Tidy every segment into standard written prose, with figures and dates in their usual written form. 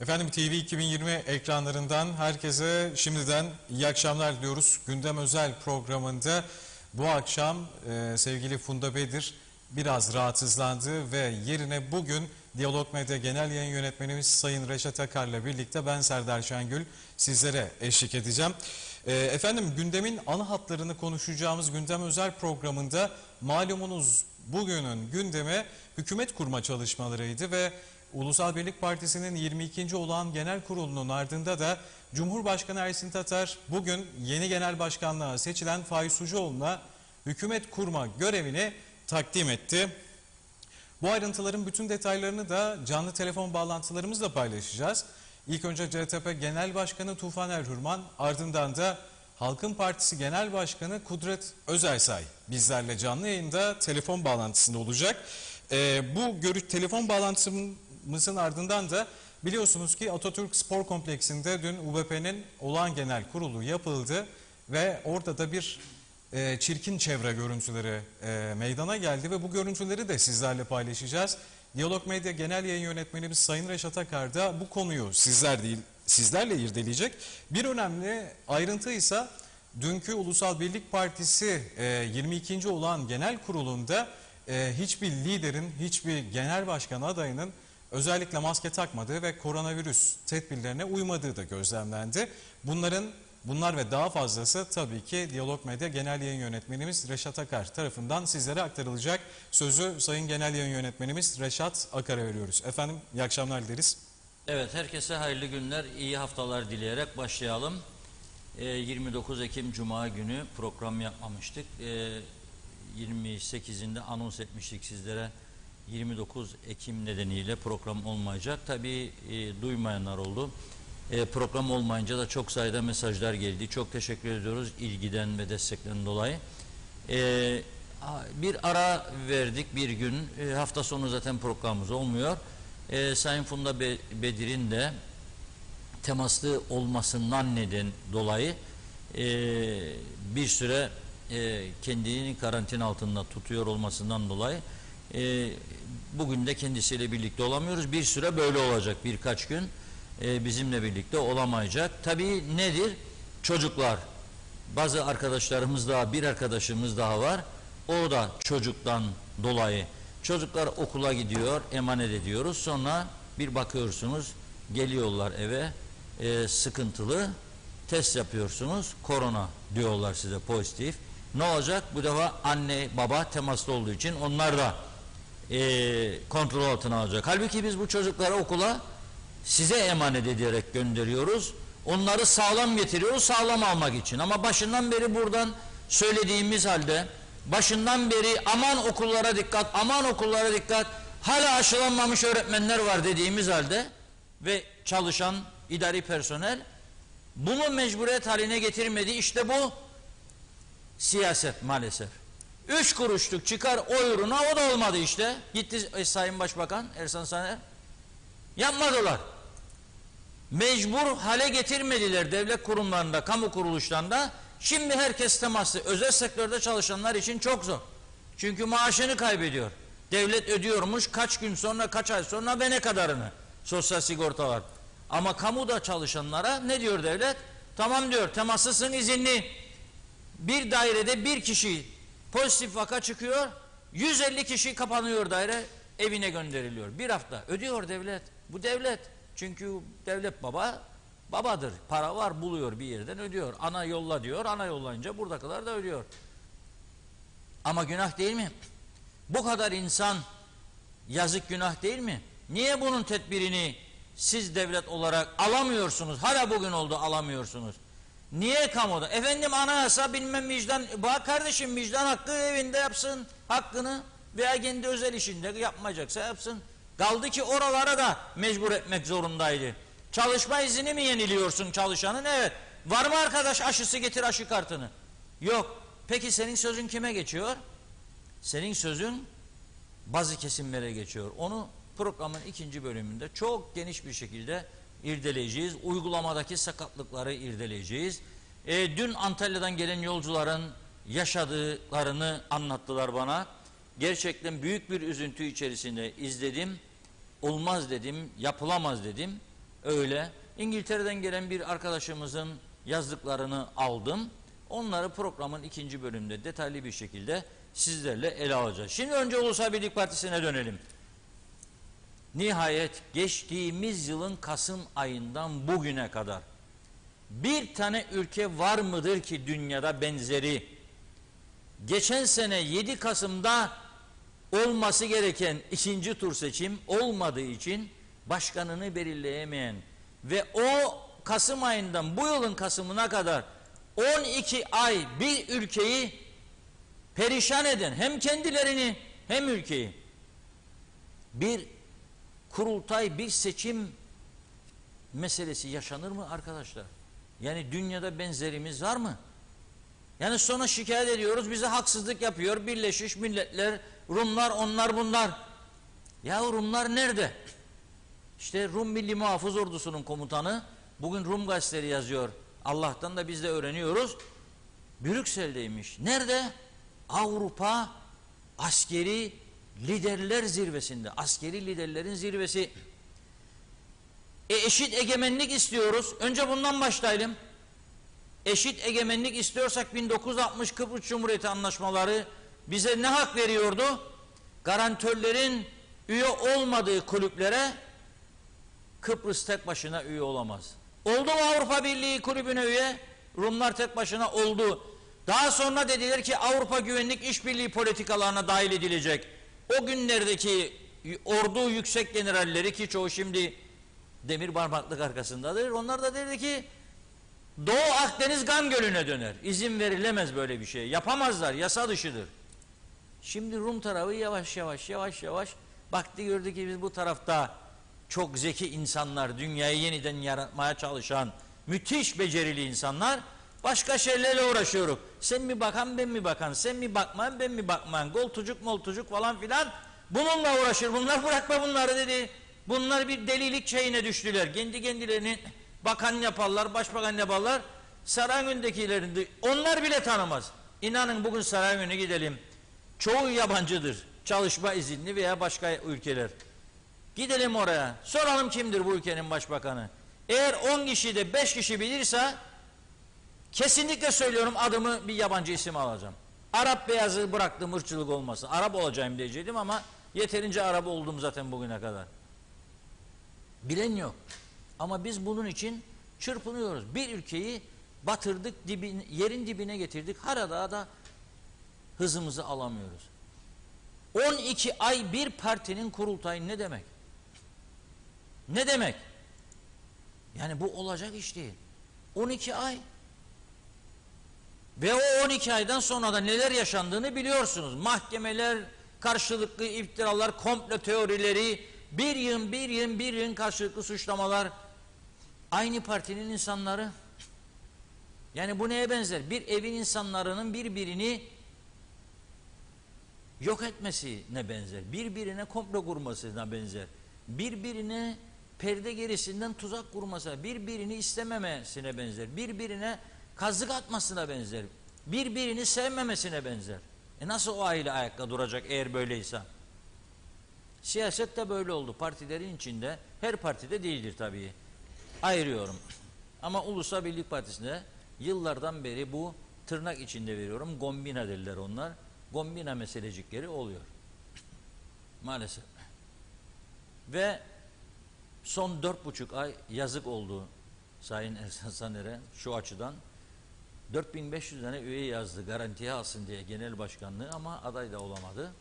Efendim TV 2020 ekranlarından herkese şimdiden iyi akşamlar diliyoruz. Gündem özel programında bu akşam sevgili Funda Bedir biraz rahatsızlandı ve yerine bugün Diyalog Medya Genel Yayın Yönetmenimiz Sayın Reşat Akar'la birlikte ben Serdar Şengül sizlere eşlik edeceğim. Efendim gündemin ana hatlarını konuşacağımız gündem özel programında malumunuz bugünün gündemi hükümet kurma çalışmalarıydı ve Ulusal Birlik Partisi'nin 22. olağan genel kurulunun ardında da Cumhurbaşkanı Ersin Tatar bugün yeni genel başkanlığa seçilen Faiz Sucuoğlu'na hükümet kurma görevini takdim etti. Bu ayrıntıların bütün detaylarını da canlı telefon bağlantılarımızla paylaşacağız. İlk önce CTP Genel Başkanı Tufan Erhürman, ardından da Halkın Partisi Genel Başkanı Kudret Özersay bizlerle canlı yayında telefon bağlantısında olacak. Bu telefon bağlantımızın ardından da biliyorsunuz ki Atatürk Spor Kompleksi'nde dün UBP'nin olağan genel kurulu yapıldı ve orada da bir çirkin çevre görüntüleri meydana geldi ve bu görüntüleri de sizlerle paylaşacağız. Diyalog Medya Genel Yayın Yönetmenimiz Sayın Reşat Akar da bu konuyu sizlerle irdeleyecek. Bir önemli ayrıntı ise dünkü Ulusal Birlik Partisi 22. olağan genel kurulunda hiçbir liderin, hiçbir genel başkan adayının özellikle maske takmadığı ve koronavirüs tedbirlerine uymadığı da gözlemlendi. Bunlar ve daha fazlası tabii ki Diyalog Medya Genel Yayın Yönetmenimiz Reşat Akar tarafından sizlere aktarılacak. Sözü Sayın Genel Yayın Yönetmenimiz Reşat Akar'a veriyoruz. Efendim iyi akşamlar dileriz. Evet, herkese hayırlı günler, iyi haftalar dileyerek başlayalım. 29 Ekim Cuma günü program yapmamıştık. 28'inde anons etmiştik sizlere. 29 Ekim nedeniyle program olmayacak. Tabii duymayanlar oldu. Program olmayınca da çok sayıda mesajlar geldi. Çok teşekkür ediyoruz ilgiden ve destekten dolayı. Bir ara verdik bir gün. Hafta sonu zaten programımız olmuyor. Sayın Funda Bedir'in de temaslı olmasından dolayı bir süre kendini karantina altında tutuyor olmasından dolayı bugün de kendisiyle birlikte olamıyoruz. Bir süre böyle olacak, birkaç gün bizimle birlikte olamayacak. Tabii nedir? Çocuklar. Bazı arkadaşlarımız daha, bir arkadaşımız daha var. O da çocuktan dolayı. Çocuklar okula gidiyor, emanet ediyoruz. Sonra bir bakıyorsunuz, geliyorlar eve, sıkıntılı, test yapıyorsunuz, korona diyorlar size, pozitif. Ne olacak? Bu defa anne, baba temaslı olduğu için onlar da kontrol altına alacak. Halbuki biz bu çocukları okula size emanet ederek gönderiyoruz. Onları sağlam getiriyoruz, sağlam almak için. Ama başından beri buradan söylediğimiz halde, başından beri aman okullara dikkat, aman okullara dikkat, hala aşılanmamış öğretmenler var dediğimiz halde ve çalışan idari personel bunu mecburiyet haline getirmedi. İşte bu siyaset maalesef. 3 kuruşluk çıkar o uğruna, o da olmadı işte. Gitti Sayın Başbakan Ersan Saner. Yapmadılar. Mecbur hale getirmediler devlet kurumlarında, kamu kuruluşlarında. Şimdi herkes temaslı. Özel sektörde çalışanlar için çok zor. Çünkü maaşını kaybediyor. Devlet ödüyormuş kaç gün sonra, kaç ay sonra ve ne kadarını. Sosyal sigorta var. Ama kamuda çalışanlara ne diyor devlet? Tamam diyor, temassızsın, izinli. Bir dairede bir kişi pozitif vaka çıkıyor, 150 kişi kapanıyor daire, evine gönderiliyor. Bir hafta ödüyor devlet. Bu devlet. Çünkü devlet babadır. Para var, buluyor bir yerden, ödüyor. Ana yolla diyor, ana yollayınca burada kadar da ödüyor. Ama günah değil mi? Bu kadar insan, yazık, günah değil mi? Niye bunun tedbirini siz devlet olarak alamıyorsunuz? Hala bugün oldu alamıyorsunuz. Niye kamuda? Efendim anayasa bilmem vicdan. Bak kardeşim, vicdan hakkı evinde yapsın hakkını veya kendi özel işinde yapmayacaksa yapsın. Kaldı ki oralara da mecbur etmek zorundaydı. Çalışma izni mi yeniliyorsun çalışanın? Evet. Var mı arkadaş aşısı, getir aşı kartını? Yok. Peki senin sözün kime geçiyor? Senin sözün bazı kesimlere geçiyor. Onu programın 2. bölümünde çok geniş bir şekilde irdeleyeceğiz. Uygulamadaki sakatlıkları irdeleyeceğiz. Dün Antalya'dan gelen yolcuların yaşadıklarını anlattılar bana. Gerçekten büyük bir üzüntü içerisinde izledim. Olmaz dedim, yapılamaz dedim. öyle. İngiltere'den gelen bir arkadaşımızın yazdıklarını aldım. Onları programın ikinci bölümünde detaylı bir şekilde sizlerle ele alacağız. Şimdi önce Ulusal Birlik Partisi'ne dönelim. Nihayet geçtiğimiz yılın Kasım ayından bugüne kadar bir tane ülke var mıdır ki dünyada benzeri? Geçen sene 7 Kasım'da olması gereken ikinci tur seçim olmadığı için başkanını belirleyemeyen ve o Kasım ayından bu yılın Kasım'ına kadar 12 ay bir ülkeyi perişan eden hem kendilerini hem ülkeyi bir kurultay, bir seçim meselesi yaşanır mı arkadaşlar? Yani dünyada benzerimiz var mı? Yani sonra şikayet ediyoruz, bize haksızlık yapıyor Birleşmiş Milletler, Rumlar, onlar bunlar. Ya Rumlar nerede? İşte Rum Milli Muhafız Ordusu'nun komutanı bugün Rum gazeteleri yazıyor. Allah'tan da biz de öğreniyoruz. Brüksel'deymiş. Nerede? Avrupa askeri liderler zirvesinde. Askeri liderlerin zirvesi. Eşit egemenlik istiyoruz. Önce bundan başlayalım. Eşit egemenlik istiyorsak 1960 Kıbrıs Cumhuriyeti anlaşmaları bize ne hak veriyordu? Garantörlerin üye olmadığı kulüplere Kıbrıs tek başına üye olamaz. Oldu mu Avrupa Birliği kulübüne üye? Rumlar tek başına oldu. Daha sonra dediler ki Avrupa Güvenlik İşbirliği politikalarına dahil edilecek. O günlerdeki ordu yüksek generalleri ki çoğu şimdi demir parmaklık arkasındadır. Onlar da dedi ki Doğu Akdeniz Gan Gölü'ne döner. İzin verilemez böyle bir şey. Yapamazlar. Yasa dışıdır. Şimdi Rum tarafı yavaş yavaş baktı, gördü ki biz bu tarafta çok zeki insanlar, dünyayı yeniden yaratmaya çalışan müthiş becerili insanlar, başka şeylerle uğraşıyoruz. Sen mi bakan ben mi bakan, sen mi bakman ben mi bakman, goltucuk moltucuk falan filan bununla uğraşır. Bunlar bırakma bunları dedi. Bunlar bir delilik şeyine düştüler. Kendi kendilerini bakan yaparlar, başbakan yaparlar. Sarayönündekilerini onlar bile tanımaz. İnanın bugün Sarayönü'ne gidelim. Çoğu yabancıdır. Çalışma izinli veya başka ülkeler. Gidelim oraya. Soralım kimdir bu ülkenin başbakanı. Eğer 10 kişi de 5 kişi bilirse kesinlikle söylüyorum adımı bir yabancı isim alacağım. Arap beyazı bıraktım ırkçılık olmasın. Arap olacağım diyecektim ama yeterince Arap oldum zaten bugüne kadar. Bilen yok. Ama biz bunun için çırpınıyoruz. Bir ülkeyi batırdık, yerin dibine getirdik. Hala da hızımızı alamıyoruz. 12 ay bir partinin kurultayı ne demek? Ne demek? Yani bu olacak iş değil. 12 ay. Ve o 12 aydan sonra da neler yaşandığını biliyorsunuz. Mahkemeler, karşılıklı iftiralar, komplo teorileri, bir yığın karşılıklı suçlamalar. Aynı partinin insanları. Yani bu neye benzer? Bir evin insanlarının birbirini yok etmesine benzer. Birbirine komplo kurmasına benzer. Birbirine perde gerisinden tuzak kurmasına, birbirini istememesine benzer. Birbirine kazık atmasına benzer. Birbirini sevmemesine benzer. Nasıl o aile ayakta duracak eğer böyleyse? Siyaset de böyle oldu. Partilerin içinde, her partide değildir tabii. Ayırıyorum. Ama Ulusal Birlik Partisi'nde yıllardan beri bu tırnak içinde veriyorum. Gombina derler onlar. Gombina meselecikleri oluyor. Maalesef. Ve son 4,5 ay yazık oldu Sayın Ersan Saner'e şu açıdan. 4500 tane üye yazdı garantiye alsın diye genel başkanlığı ama aday da olamadı.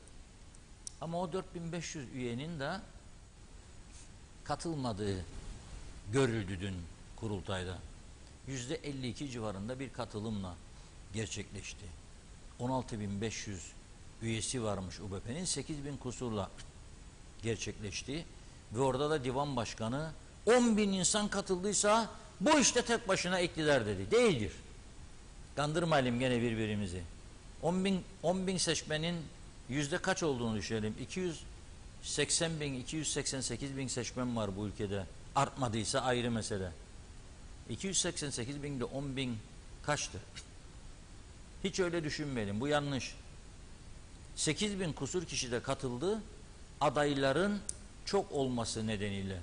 Ama o 4500 üyenin de katılmadığı görüldü dün kurultayda. %52 civarında bir katılımla gerçekleşti. 16.500 üyesi varmış UBP'nin, 8.000 kusurla gerçekleşti. Ve orada da divan başkanı 10.000 insan katıldıysa bu işte tek başına iktidar dedi. Değildir. Kandırmayalım gene birbirimizi. 10.000 seçmenin yüzde kaç olduğunu düşünelim. 288.000 seçmen var bu ülkede. Artmadıysa ayrı mesele. 288.000'de 10.000 kaçtı? Hiç öyle düşünmeyelim. Bu yanlış. 8.000 kusur kişi de katıldı. Adayların çok olması nedeniyle.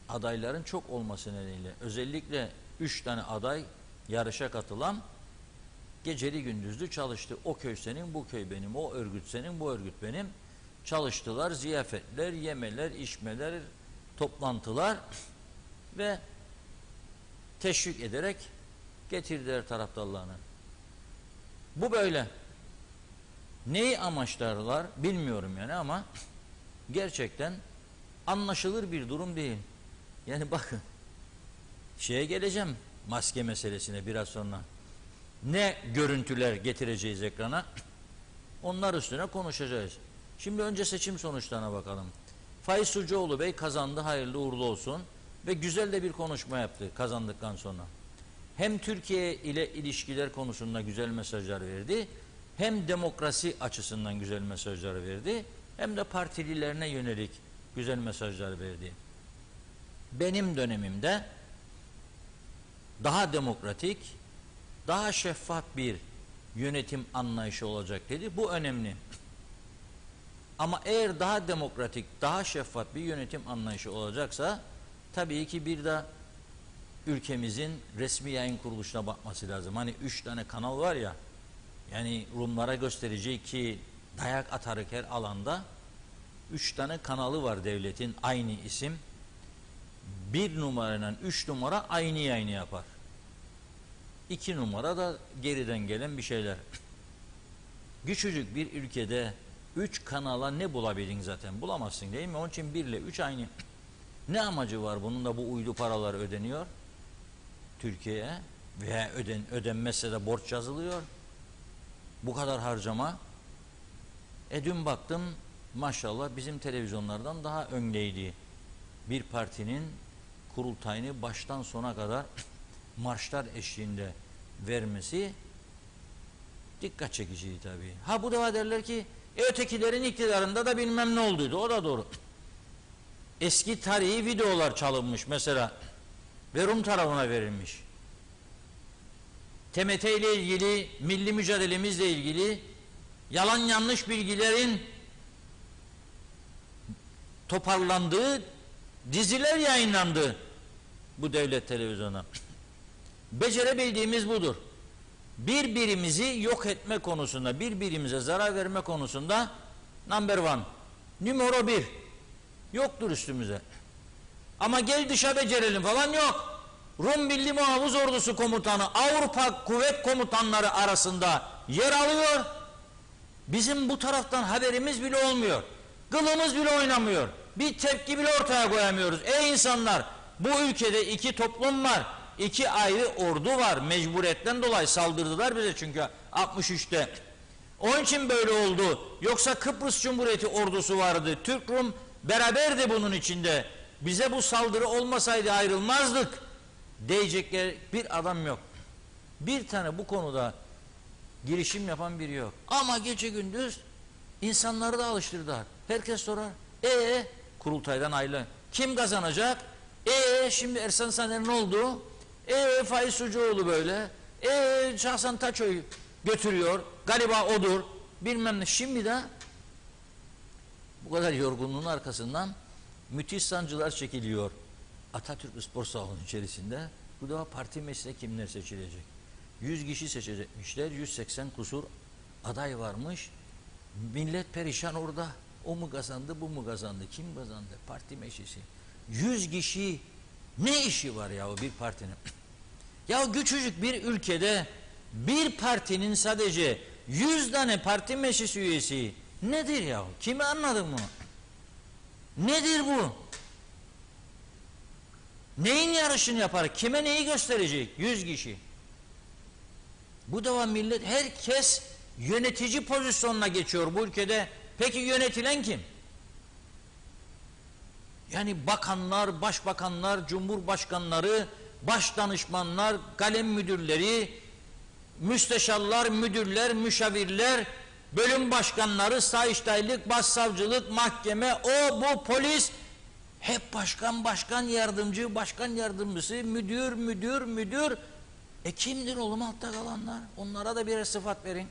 adayların çok olması nedeniyle özellikle 3 tane aday yarışa katılan geceli gündüzlü çalıştı. O köy senin, bu köy benim, o örgüt senin, bu örgüt benim. Çalıştılar, ziyafetler, yemeler, içmeler, toplantılar ve teşvik ederek getirdiler taraftarlarını. Bu böyle. Neyi amaçlarlar bilmiyorum yani ama gerçekten anlaşılır bir durum değil. Yani bakın şeye geleceğim, maske meselesine biraz sonra. Ne görüntüler getireceğiz ekrana? Onlar üstüne konuşacağız. Şimdi önce seçim sonuçlarına bakalım. Faiz Sucuoğlu Bey kazandı, hayırlı uğurlu olsun ve güzel de bir konuşma yaptı kazandıktan sonra. Hem Türkiye ile ilişkiler konusunda güzel mesajlar verdi, hem demokrasi açısından güzel mesajlar verdi, hem de partililerine yönelik güzel mesajlar verdi. Benim dönemimde daha demokratik, daha şeffaf bir yönetim anlayışı olacak dedi. Bu önemli. Ama eğer daha demokratik, daha şeffaf bir yönetim anlayışı olacaksa tabii ki bir de ülkemizin resmi yayın kuruluşuna bakması lazım. Hani 3 tane kanal var ya, yani Rumlara göstereceği ki dayak atarık her alanda 3 tane kanalı var devletin aynı isim. 1 numarayla 3 numara aynı yayını yapar. 2 numara da geriden gelen bir şeyler. Küçücük bir ülkede 3 kanala ne bulabildin zaten? Bulamazsın değil mi? Onun için 1 ile 3 aynı. Ne amacı var bunun da bu uydu paralar ödeniyor Türkiye'ye veya ödenmezse de borç yazılıyor. Bu kadar harcama. Dün baktım maşallah bizim televizyonlardan daha öndeydi. Bir partinin kurultayını baştan sona kadar marşlar eşliğinde vermesi dikkat çekiciydi tabii. Ha bu defa derler ki ötekilerin iktidarında da bilmem ne olduydu. O da doğru. Eski tarihi videolar çalınmış mesela ve Rum tarafına verilmiş. TMT ile ilgili, milli mücadelemizle ilgili yalan yanlış bilgilerin toparlandığı diziler yayınlandı bu devlet televizyona. Becerebildiğimiz budur. Birbirimizi yok etme konusunda, birbirimize zarar verme konusunda number one, numara 1 yoktur üstümüze. Ama gel dışa becerelim falan yok. Rum Milli Muhafız Ordusu Komutanı Avrupa Kuvvet Komutanları arasında yer alıyor. Bizim bu taraftan haberimiz bile olmuyor. Kılımız bile oynamıyor. Bir tepki bile ortaya koyamıyoruz. Ey insanlar, bu ülkede 2 toplum var. 2 ayrı ordu var. Mecburiyetten dolayı saldırdılar bize çünkü 63'te. Onun için böyle oldu. Yoksa Kıbrıs Cumhuriyeti ordusu vardı. Türk Rum beraberdi bunun içinde. Bize bu saldırı olmasaydı ayrılmazdık diyecekler bir adam yok. Bir tane bu konuda girişim yapan biri yok. Ama gece gündüz insanları da alıştırdılar. Herkes sorar. Kurultaydan ayrı. Kim kazanacak? Şimdi Ersan Saner ne oldu? Faiz Sucuoğlu böyle. Hasan Taço'yu götürüyor. Galiba odur. Bilmem ne. Şimdi de bu kadar yorgunluğun arkasından müthiş sancılar çekiliyor. Atatürk Spor Salonu'nun içerisinde bu defa parti meclisine kimler seçilecek? 100 kişi seçecekmişler. 180 kusur aday varmış. Millet perişan orada. O mu kazandı, bu mu kazandı? Kim kazandı? Parti meclisi. 100 kişi ne işi var ya o bir partinin? Ya küçücük bir ülkede bir partinin sadece 100 tane parti meclis üyesi nedir ya? Kimi anladın bunu? Nedir bu? Neyin yarışını yapar? Kime neyi gösterecek? 100 kişi. Bu defa millet, herkes yönetici pozisyonuna geçiyor bu ülkede. Peki yönetilen kim? Yani bakanlar, başbakanlar, cumhurbaşkanları, başdanışmanlar, kalem müdürleri, müsteşarlar, müdürler, müşavirler, bölüm başkanları, sayıştaylık, başsavcılık, mahkeme, o bu polis, hep başkan, başkan yardımcı, başkan yardımcısı, müdür. Kimdir oğlum altta kalanlar? Onlara da birer sıfat verin.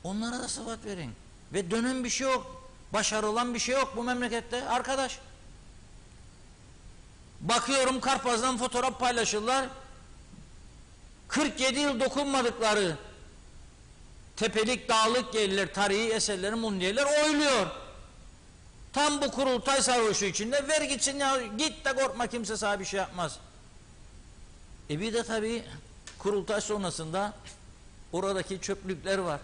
Onlara da sıfat verin. Ve dönen bir şey yok. Başarılan bir şey yok bu memlekette arkadaş. Bakıyorum Karpaz'dan fotoğraf paylaşırlar. 47 yıl dokunmadıkları tepelik, dağlık yerler, tarihi eserleri, mundiyeler oyluyor. Tam bu kurultay sarhoşu içinde ver gitsin ya, git de korkma, kimse sana bir şey yapmaz. Bir de tabii kurultay sonrasında oradaki çöplükler var.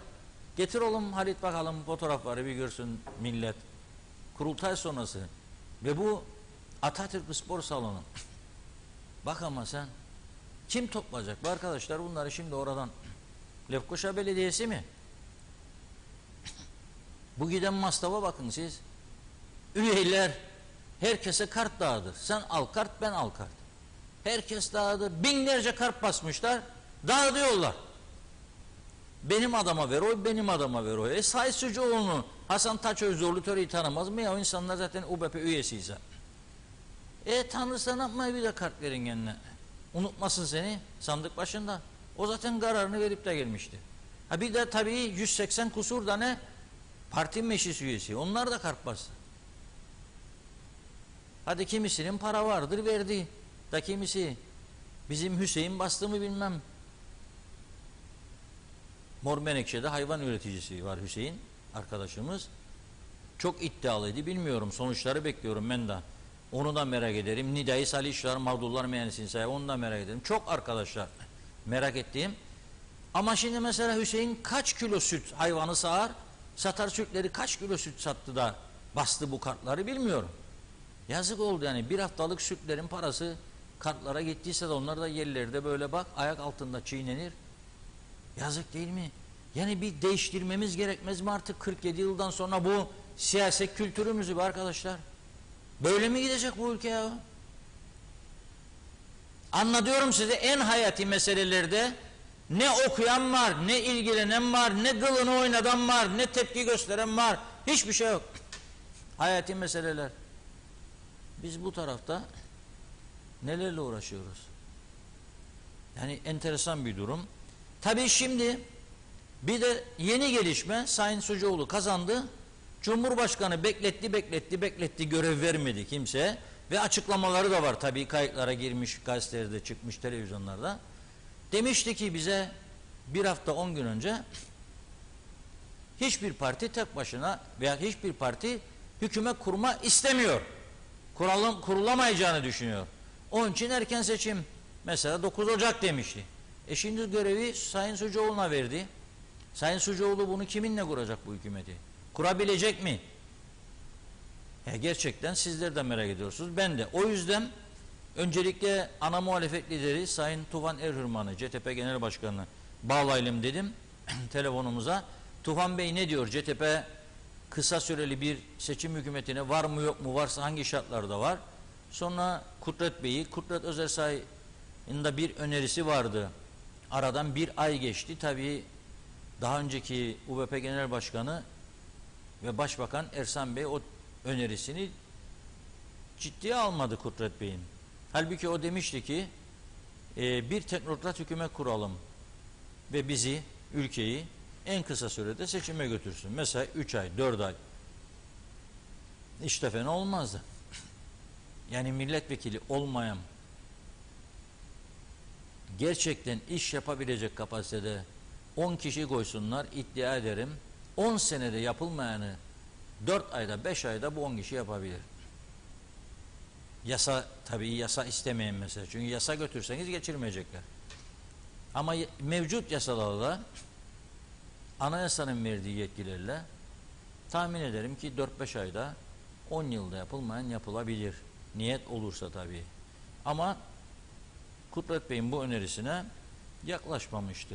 Getir oğlum Halit bakalım fotoğrafları bir görsün millet. Kurultay sonrası. Ve bu Atatürk Spor Salonu. Bak ama sen, kim toplayacak bu arkadaşlar bunları şimdi oradan? Lefkoşa Belediyesi mi? Bu giden masrafa bakın siz. Üyeler herkese kart dağıdır. Sen al kart, ben al kart. Herkes dağıdır. Binlerce kart basmışlar. Dağıtıyorlar. Benim adama ver oy, benim adama ver oy. Sayın Sucuoğlu'nu, Hasan Taçözdoğlu töreyi tanımaz mı ya? O insanlar zaten UBP üyesiyse. Tanrısan yapmayı bir de kart verin kendine. Unutmasın seni sandık başında. O zaten kararını verip de gelmişti. Ha bir de tabii 180 kusur tane parti meclis üyesi. Onlar da kart bastı. Hadi kimisinin para vardır verdi. Da kimisi bizim Hüseyin bastı mı bilmem. Mor Menekşe'de hayvan üreticisi var Hüseyin arkadaşımız. Çok iddialıydı, bilmiyorum, sonuçları bekliyorum ben de. Onu da merak ederim. Nidai Salihler, Mağdurlar Mühendisliği sahibi, onu da merak ederim. Çok arkadaşlar merak ettiğim. Ama şimdi mesela Hüseyin kaç kilo süt hayvanı sağar, satar sütleri kaç kilo süt sattı da bastı bu kartları bilmiyorum. Yazık oldu yani, bir haftalık sütlerin parası kartlara gittiyse de onlar da yerlerde böyle bak ayak altında çiğnenir. Yazık değil mi? Yani bir değiştirmemiz gerekmez mi artık 47 yıldan sonra bu siyaset kültürümüzü be arkadaşlar? Böyle mi gidecek bu ülke ya? Anlatıyorum size, en hayati meselelerde ne okuyan var, ne ilgilenen var, ne kılını oynadan var, ne tepki gösteren var. Hiçbir şey yok. Hayati meseleler. Biz bu tarafta nelerle uğraşıyoruz? Yani enteresan bir durum. Tabii şimdi bir de yeni gelişme, Sayın Sucuoğlu kazandı. Cumhurbaşkanı bekletti, görev vermedi kimseye. Ve açıklamaları da var tabii, kayıtlara girmiş, gazetelerde çıkmış, televizyonlarda. Demişti ki bize bir hafta 10 gün önce, hiçbir parti tek başına veya hiçbir parti hükümet kurma istemiyor. Kurulamayacağını düşünüyor. Onun için erken seçim, mesela 9 Ocak demişti. Şimdi görevi Sayın Sucuoğlu'na verdi. Sayın Sucuoğlu bunu kiminle kuracak bu hükümeti? Kurabilecek mi? Gerçekten sizler de merak ediyorsunuz. Ben de. O yüzden öncelikle ana muhalefet lideri Sayın Tufan Erhürman'ı, CTP Genel Başkanı'nı bağlayalım dedim telefonumuza. Tufan Bey ne diyor? CTP kısa süreli bir seçim hükümetine var mı yok mu? Varsa hangi şartlarda var? Sonra Kudret Bey'i, Kudret Özersay'ın da bir önerisi vardı. Aradan bir ay geçti. Tabii daha önceki UBP Genel Başkanı ve Başbakan Ersan Bey o önerisini ciddiye almadı Kudret Bey'in. Halbuki o demişti ki bir teknokrat hükümet kuralım ve bizi, ülkeyi en kısa sürede seçime götürsün. Mesela 3 ay, 4 ay. İşte fena olmazdı. Yani milletvekili olmayan, gerçekten iş yapabilecek kapasitede 10 kişi koysunlar, iddia ederim 10 senede yapılmayanı 4 ayda 5 ayda bu 10 kişi yapabilir. Yasa, tabii yasa istemeyen mesela, çünkü yasa götürseniz geçirmeyecekler. Ama mevcut yasalarla, anayasanın verdiği yetkilerle tahmin ederim ki 4-5 ayda 10 yılda yapılmayan yapılabilir. Niyet olursa tabii. Ama Kudret Bey'in bu önerisine yaklaşmamıştı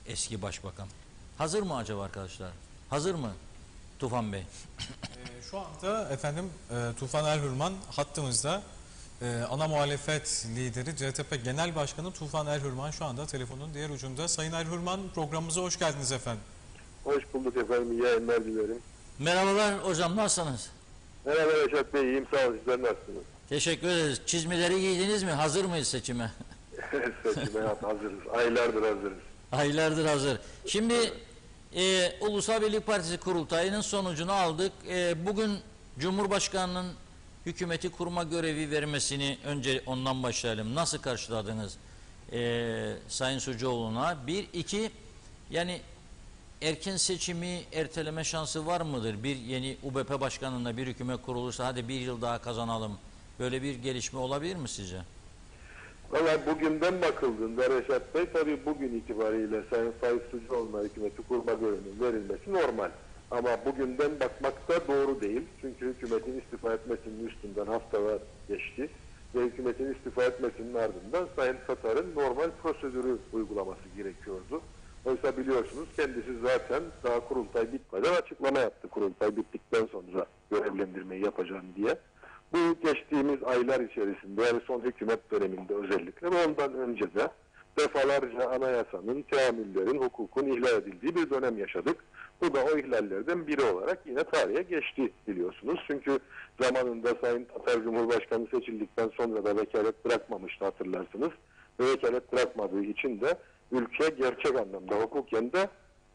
eski başbakan. Hazır mı acaba arkadaşlar? Hazır mı Tufan Bey? Şu anda efendim Tufan Erhürman hattımızda. Ana muhalefet lideri CTP Genel Başkanı Tufan Erhürman şu anda telefonun diğer ucunda. Sayın Erhürman, programımıza hoş geldiniz efendim. Hoş bulduk efendim, iyi yayınlar dilerim. Merhabalar hocam, nasılsınız? Merhaba Reşat Bey, iyiyim, sağ olun, sizler nasılsınız? Teşekkür ederiz. Çizmeleri giydiniz mi? Hazır mıyız seçime? Seçime hazırız, aylardır hazırız. Aylardır hazır. Şimdi Ulusal Birlik Partisi kurultayının sonucunu aldık. Bugün Cumhurbaşkanı'nın hükümeti kurma görevi vermesini önce ondan başlayalım. Nasıl karşıladınız Sayın Sucuoğlu'na? Bir, iki, yani erken seçimi erteleme şansı var mıdır? Bir yeni UBP başkanında bir hükümet kurulursa hadi bir yıl daha kazanalım. Böyle bir gelişme olabilir mi sizce? Valla bugünden bakıldığında Reşat Bey, tabii bugün itibariyle Sayın Faik Sucuoğlu'na hükümeti kurma görevinin verilmesi normal. Ama bugünden bakmak da doğru değil. Çünkü hükümetin istifa etmesinin üstünden haftalar geçti. Ve hükümetin istifa etmesinin ardından Sayın Tatar'ın normal prosedürü uygulaması gerekiyordu. Oysa biliyorsunuz kendisi zaten daha kurultay bitmeden açıklama yaptı. Kurultay bittikten sonra görevlendirmeyi yapacağım diye. Bu geçtiğimiz aylar içerisinde, yani son hükümet döneminde özellikle ve ondan önce de defalarca anayasanın, teamüllerin, hukukun ihlal edildiği bir dönem yaşadık. Bu da o ihlallerden biri olarak yine tarihe geçti biliyorsunuz. Çünkü zamanında Sayın Tatar Cumhurbaşkanı seçildikten sonra da vekalet bırakmamıştı, hatırlarsınız. Ve vekalet bırakmadığı için de ülke gerçek anlamda hukuken de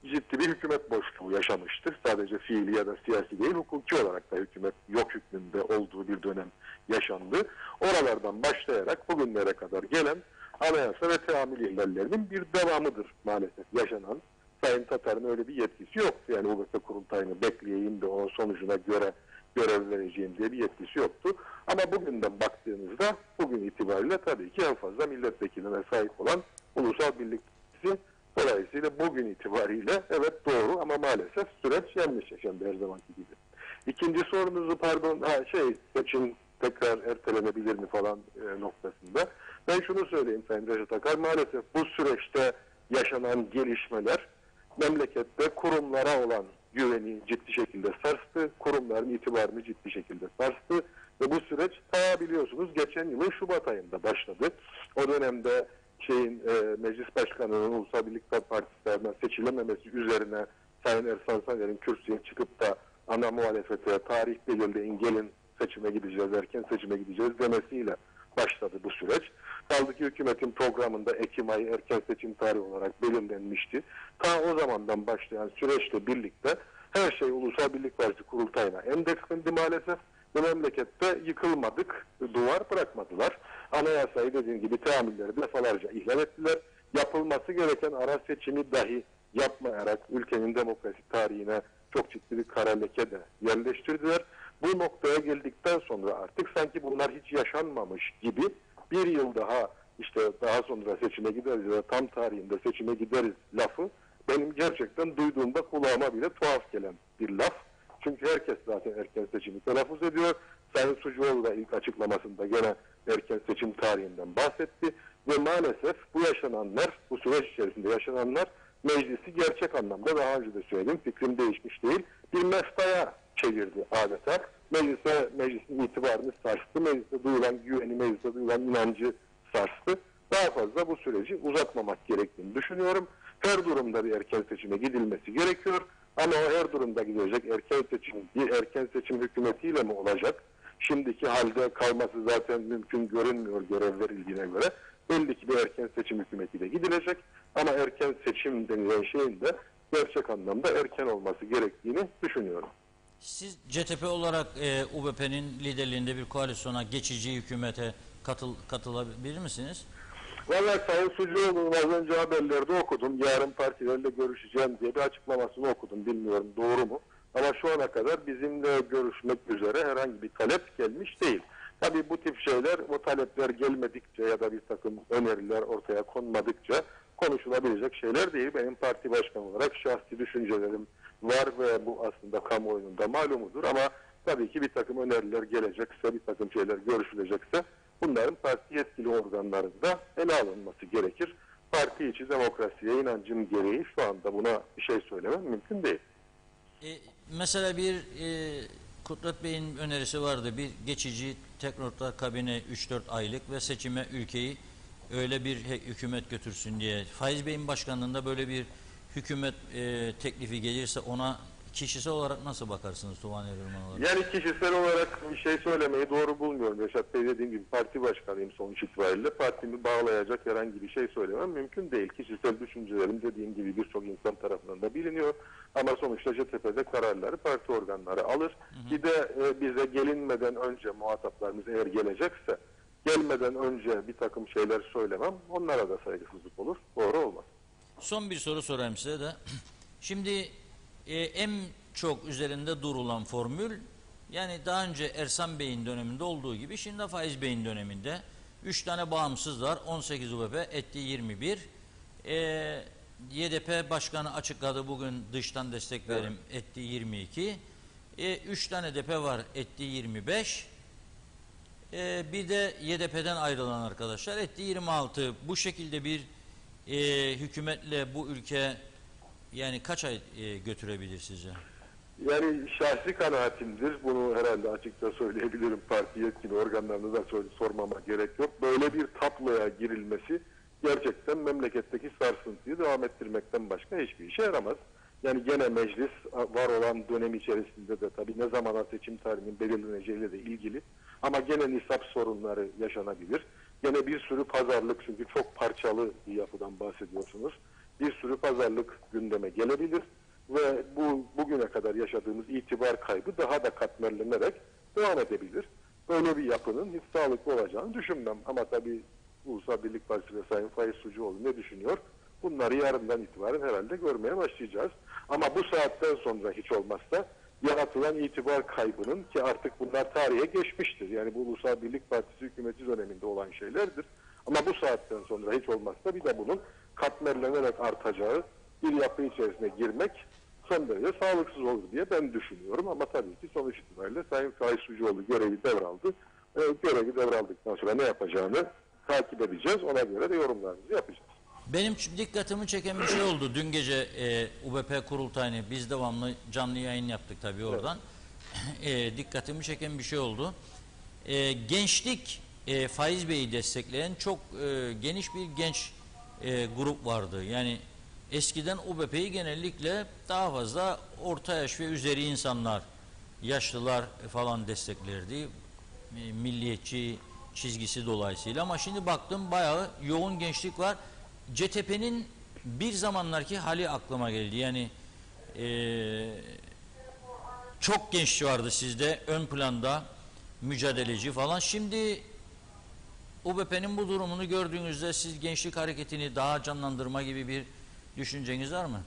ciddi bir hükümet boşluğu yaşamıştır. Sadece fiili ya da siyasi değil, hukuki olarak da hükümet yok hükmünde olduğu bir dönem yaşandı. Oralardan başlayarak bugünlere kadar gelen anayasa ve teamül ihlallerinin bir devamıdır maalesef yaşanan. Sayın Tatar'ın öyle bir yetkisi yoktu. Yani UBP kurultayını bekleyeyim de o sonucuna göre görev vereceğim diye bir yetkisi yoktu. Ama bugünden baktığınızda bugün itibariyle tabii ki en fazla milletvekiline sahip olan Ulusal Birlik Partisi. Dolayısıyla bugün itibariyle evet doğru ama maalesef süreç yanlış yaşandı her zamanki gibi. İkinci sorunuzu seçim tekrar ertelenebilir mi falan noktasında. Ben şunu söyleyeyim Sayın Reşat Akar, maalesef bu süreçte yaşanan gelişmeler memlekette kurumlara olan güveni ciddi şekilde sarstı, kurumların itibarını ciddi şekilde sarstı ve bu süreç ta biliyorsunuz geçen yılın Şubat ayında başladı. O dönemde Meclis Başkanı'nın Ulusal Birlik Partisi'nden seçilememesi üzerine Sayın Ersan Saner'in kürsüye çıkıp da ana muhalefete tarih belirleyin gelin seçime gideceğiz, erken seçime gideceğiz demesiyle başladı bu süreç. Kaldı ki hükümetin programında Ekim ayı erken seçim tarihi olarak belirlenmişti. Ta o zamandan başlayan süreçle birlikte her şey Ulusal Birlik Partisi kurultayına endekslendi maalesef. Bu memlekette yıkılmadık, duvar bırakmadılar. Anayasayı dediğim gibi teamülleri defalarca ihlal ettiler. Yapılması gereken ara seçimi dahi yapmayarak ülkenin demokrasi tarihine çok ciddi bir kara leke de yerleştirdiler. Bu noktaya geldikten sonra artık sanki bunlar hiç yaşanmamış gibi bir yıl daha daha sonra seçime gideriz ya da tam tarihinde seçime gideriz lafı benim gerçekten duyduğumda kulağıma bile tuhaf gelen bir laf. Çünkü herkes zaten erken seçimi telaffuz ediyor. Sayın Sucuoğlu da ilk açıklamasında gene erken seçim tarihinden bahsetti. Ve maalesef bu yaşananlar, bu süreç içerisinde yaşananlar meclisi gerçek anlamda daha önce de söyledim, fikrim değişmiş değil, bir meftaya çevirdi adeta. Meclisin itibarını sarstı, meclise duyulan güveni, meclise duyulan inancı sarstı. Daha fazla bu süreci uzatmamak gerektiğini düşünüyorum. Her durumda bir erken seçime gidilmesi gerekiyor. Ama o her durumda gidecek erken seçim hükümetiyle mi olacak? Şimdiki halde kalması zaten mümkün görünmüyor görev verildiğine göre. Belli ki bir erken seçim hükümetiyle gidilecek. Ama erken seçim denilen şeyin de gerçek anlamda erken olması gerektiğini düşünüyorum. Siz CTP olarak UBP'nin liderliğinde bir koalisyona, geçici hükümete katılabilir misiniz? Vallahi Sayın Sucuoğlu'nun az önce haberlerde okudum. Yarın partilerle görüşeceğim diye bir açıklamasını okudum. Bilmiyorum doğru mu? Ama şu ana kadar bizimle görüşmek üzere herhangi bir talep gelmiş değil. Tabii bu tip şeyler, o talepler gelmedikçe ya da bir takım öneriler ortaya konmadıkça konuşulabilecek şeyler değil. Benim parti başkanı olarak şahsi düşüncelerim var ve bu aslında kamuoyunun da malumudur. Ama tabii ki bir takım öneriler gelecekse, bir takım şeyler görüşülecekse bunların parti yetkili organlarında ele alınması gerekir. Parti içi demokrasiye inancım gereği şu anda buna bir şey söylemem mümkün değil. Mesela Kudret Bey'in önerisi vardı. Bir geçici teknokrat kabine 3-4 aylık ve seçime ülkeyi öyle bir hükümet götürsün diye. Faiz Bey'in başkanlığında böyle bir hükümet teklifi gelirse ona kişisel olarak nasıl bakarsınız Tufan Erürman olarak? Yani kişisel olarak bir şey söylemeyi doğru bulmuyorum. Reşat Bey, dediğim gibi parti başkanıyım sonuç itibariyle. Partimi bağlayacak herhangi bir şey söylemem mümkün değil. Kişisel düşüncelerim dediğim gibi birçok insan tarafından da biliniyor. Ama sonuçta CTP'de kararları parti organları alır. Bir de bize gelinmeden önce muhataplarımız eğer gelecekse gelmeden önce bir takım şeyler söylemem. Onlara da saygısızlık olur. Doğru olmaz. Son bir soru sorayım size de. Şimdi en çok üzerinde durulan formül, yani daha önce Ersan Bey'in döneminde olduğu gibi şimdi Faiz Bey'in döneminde 3 tane bağımsız var. 18 UBP etti 21. YDP Başkanı açıkladı bugün, dıştan destek verim etti 22. 3 tane DP var etti 25. Bir de YDP'den ayrılan arkadaşlar etti 26. Bu şekilde bir hükümetle bu ülke yani kaç ay götürebilir sizce? Yani şahsi kanaatimdir. Bunu herhalde açıkça söyleyebilirim. Parti yetkili organlarına da sormama gerek yok. Böyle bir tabloya girilmesi gerçekten memleketteki sarsıntıyı devam ettirmekten başka hiçbir işe yaramaz. Yani gene meclis var olan dönem içerisinde de tabii ne zamana seçim tarihinin belirleneceğiyle de ilgili. Ama gene nisap sorunları yaşanabilir. Gene bir sürü pazarlık, çünkü çok parçalı bir yapıdan bahsediyorsunuz. Bir sürü pazarlık gündeme gelebilir. Ve bugüne kadar yaşadığımız itibar kaybı daha da katmerlenerek devam edebilir. Böyle bir yapının hiç sağlıklı olacağını düşünmem. Ama tabii Ulusal Birlik Partisi ve Sayın Faiz Sucuoğlu ne düşünüyor? Bunları yarından itibaren herhalde görmeye başlayacağız. Ama bu saatten sonra hiç olmazsa yaratılan itibar kaybının, ki artık bunlar tarihe geçmiştir. Yani bu Ulusal Birlik Partisi hükümeti döneminde olan şeylerdir. Ama bu saatten sonra hiç olmazsa bir de bunun katmerlenerek artacağı bir yapı içerisine girmek son derece sağlıksız olur diye ben düşünüyorum. Ama tabii ki sonuç itibariyle Sayın Faiz Sucuoğlu görevi devraldı. Görevi devraldıktan sonra ne yapacağını takip edeceğiz. Ona göre de yorumlarımızı yapacağız. Benim dikkatimi çeken bir şey oldu. Dün gece UBP kurultayını biz devamlı canlı yayın yaptık tabii oradan. Dikkatimi çeken bir şey oldu. Gençlik Faiz Bey'i destekleyen çok geniş bir genç grup vardı. Yani eskiden UBP'yi genellikle daha fazla orta yaş ve üzeri insanlar, yaşlılar falan desteklerdi. Milliyetçi çizgisi dolayısıyla. Ama şimdi baktım bayağı yoğun gençlik var. CTP'nin bir zamanlarki hali aklıma geldi. Yani çok genç vardı sizde ön planda, mücadeleci falan. Şimdi UBP'nin bu durumunu gördüğünüzde siz gençlik hareketini daha canlandırma gibi bir düşünceniz var mı?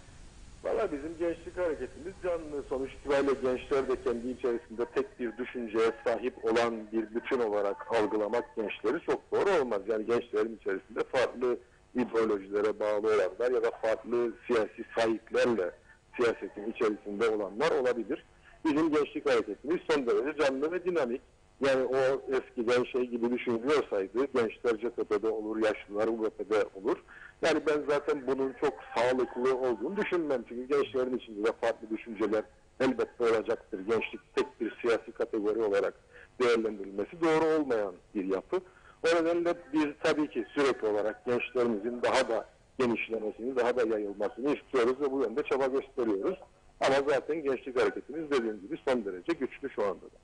Valla bizim gençlik hareketimiz canlı. Sonuç itibariyle gençler de kendi içerisinde tek bir düşünceye sahip olan bir bütün olarak algılamak gençleri çok doğru olmaz. Yani gençlerin içerisinde farklı ideolojilere bağlı olanlar ya da farklı siyasi sahiplerle siyasetin içerisinde olanlar olabilir. Bizim gençlik hareketimiz son derece canlı ve dinamik. Yani o eskiden şey gibi düşünülüyorsaydı gençler CTP'de olur, yaşlılar UBP'de olur. Yani ben zaten bunun çok sağlıklı olduğunu düşünmem. Çünkü gençlerin içinde de farklı düşünceler elbette olacaktır. Gençlik tek bir siyasi kategori olarak değerlendirilmesi doğru olmayan bir yapı. O nedenle biz tabii ki sürekli olarak gençlerimizin daha da genişlemesini, daha da yayılmasını istiyoruz ve bu yönde çaba gösteriyoruz. Ama zaten gençlik hareketimiz dediğim gibi son derece güçlü şu anda da.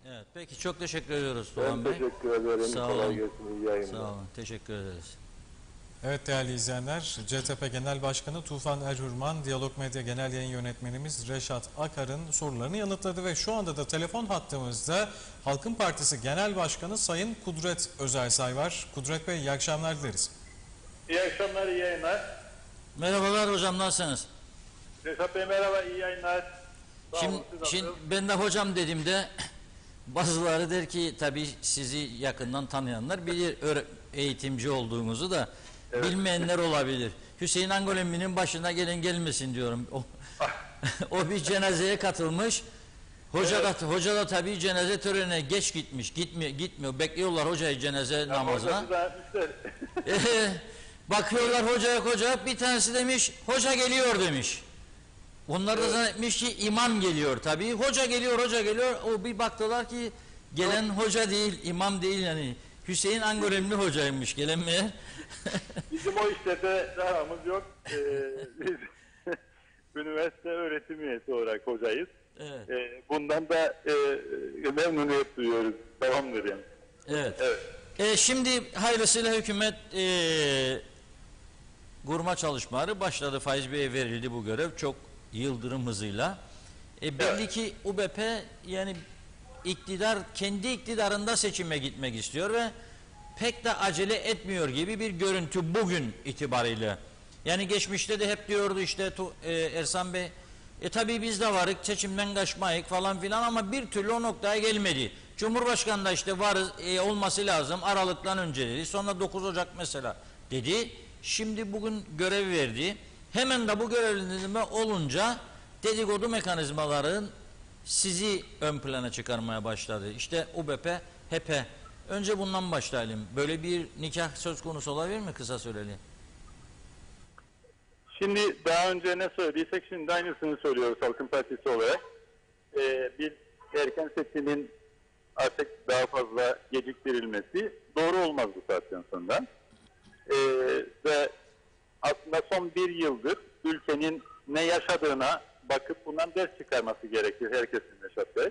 Evet, peki çok teşekkür ediyoruz Ben Doğan Bey. teşekkür ederim. Sağ Kolay olun. gelsin. İyi yayınlar. Sağ olun. Teşekkür ederiz. Evet değerli izleyenler, CTP Genel Başkanı Tufan Erhürman, Diyalog Medya Genel Yayın Yönetmenimiz Reşat Akar'ın sorularını yanıtladı ve şu anda da telefon hattımızda Halkın Partisi Genel Başkanı Sayın Kudret Özersay var. Kudret Bey, iyi akşamlar dileriz. İyi akşamlar, iyi yayınlar. Merhabalar hocam, nasılsınız? Reşat Bey merhaba, iyi yayınlar. Sağ olun, siz Şimdi nasılsınız? ben de hocam dediğimde bazıları der ki tabii sizi yakından tanıyanlar bilir eğitimci olduğunuzu da bilmeyenler olabilir. Hüseyin Angolemmi'nin başına gelen gelmesin diyorum. O bir cenazeye katılmış. Hoca da tabii cenaze törenine geç gitmiş. Gitmiyor. Bekliyorlar hocayı cenaze namazına. Hocası da Bakıyorlar hocaya, bir tanesi demiş hoca geliyor demiş. Onlar da zannetmiş ki imam geliyor tabii. Hoca geliyor. O bir baktılar ki gelen hoca değil, imam değil yani. Hüseyin Angolemli hocaymış gelen meğer. bizim o işte de aramız yok. Biz üniversite öğretim yönetim üyesi olarak hocayız. Evet. Bundan da memnuniyet duyuyoruz. Tamamdır yani. Evet. Evet. Şimdi hayırlısıyla hükümet kurma çalışmaları başladı. Faiz Bey'e verildi bu görev çok yıldırım hızıyla. Belli ki UBP yani kendi iktidarında seçime gitmek istiyor ve pek de acele etmiyor gibi bir görüntü bugün itibariyle. Yani geçmişte de hep diyordu işte Ersan Bey tabii biz de varık seçimden kaçmayık falan filan ama bir türlü o noktaya gelmedi. Cumhurbaşkanı da işte varız olması lazım Aralık'tan önce dedi. Sonra 9 Ocak mesela dedi. Şimdi bugün görev verdi. Hemen de bu görevlendirme olunca dedikodu mekanizmaların sizi ön plana çıkarmaya başladı. İşte UBP, HEP. Önce bundan başlayalım. Böyle bir nikah söz konusu olabilir mi kısa süreli? Şimdi daha önce ne söylediysek şimdi aynısını söylüyoruz Halkın Partisi olarak. Bir erken seçimin artık daha fazla geciktirilmesi doğru olmaz bu saatten sonra. Ve aslında son bir yıldır ülkenin ne yaşadığına bakıp bundan ders çıkarması gerekir herkesin Reşat Bey.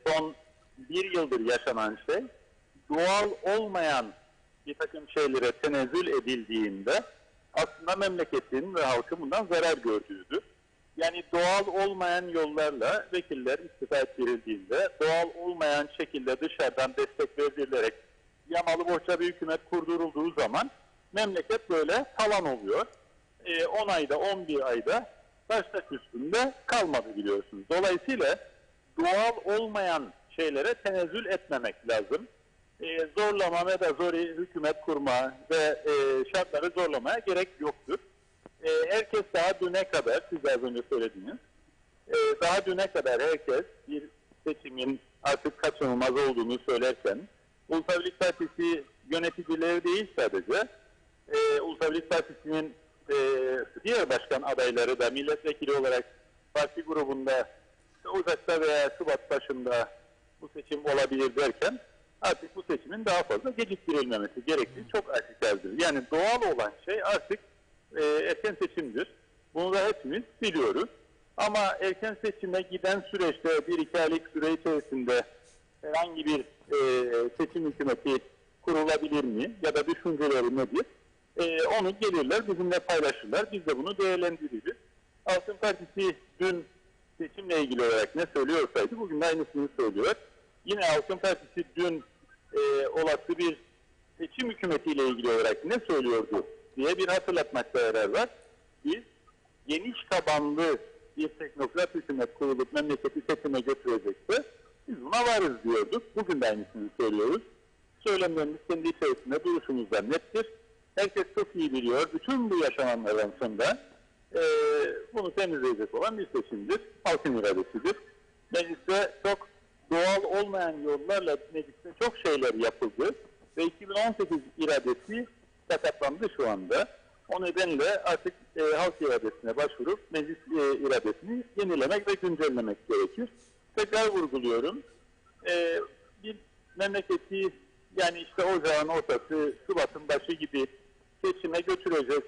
Son bir yıldır yaşanan şey doğal olmayan bir takım şeylere tenezzül edildiğinde aslında memleketin ve halkın bundan zarar gördüğüdür. Yani doğal olmayan yollarla vekiller istifa ettirildiğinde, doğal olmayan şekilde dışarıdan destek verilerek yamalı bohça bir hükümet kurdurulduğu zaman memleket böyle talan oluyor. 10 ayda, 11 ayda taş üstünde kalmadı biliyorsunuz. Dolayısıyla doğal olmayan şeylere tenezzül etmemek lazım. Zorlama ve da zori hükümet kurma ve şartları zorlamaya gerek yoktur. Herkes daha düne kadar, siz az önce söylediğiniz, daha düne kadar herkes bir seçimin artık kaçınılmaz olduğunu söylerken, Ulusal Birlik Partisi yöneticileri değil sadece, Ulusal Birlik Partisi'nin diğer başkan adayları da milletvekili olarak parti grubunda Ocak'ta veya Şubat başında bu seçim olabilir derken, artık bu seçimin daha fazla geciktirilmemesi gerektiği çok aşikardır. Yani doğal olan şey artık erken seçimdir. Bunu da hepimiz biliyoruz. Ama erken seçime giden süreçte 1-2 aylık süre içerisinde herhangi bir seçim hükümeti kurulabilir mi? Ya da düşünceleri nedir? Onu gelirler, bizimle paylaşırlar. Biz de bunu değerlendiririz. Halkın Partisi dün seçimle ilgili olarak ne söylüyorsaydı bugün de aynısını söylüyor. Yine Halkın Partisi dün olası bir seçim hükümetiyle ilgili olarak ne söylüyordu diye bir hatırlatmakta yarar var. Biz geniş tabanlı bir teknokrat hükümet kurulup memleketi seçime götürecekse biz buna varız diyorduk. Bugün de aynısını söylüyoruz. Söylemlerimiz kendi içerisinde duruşumuzda nettir. Herkes çok iyi biliyor. Bütün bu yaşananlardan sonra bunu temizleyecek olan bir seçimdir. Halkın iradesidir. Mecliste çok doğal olmayan yollarla mecliste çok şeyler yapıldı ve 2018 iradesi sakatlandı şu anda. O nedenle artık halk iradesine başvurup meclis iradesini yenilemek ve güncellemek gerekir. Tekrar vurguluyorum. Bir memleketi yani işte ocağın ortası, Şubat'ın başı gibi seçime götürecek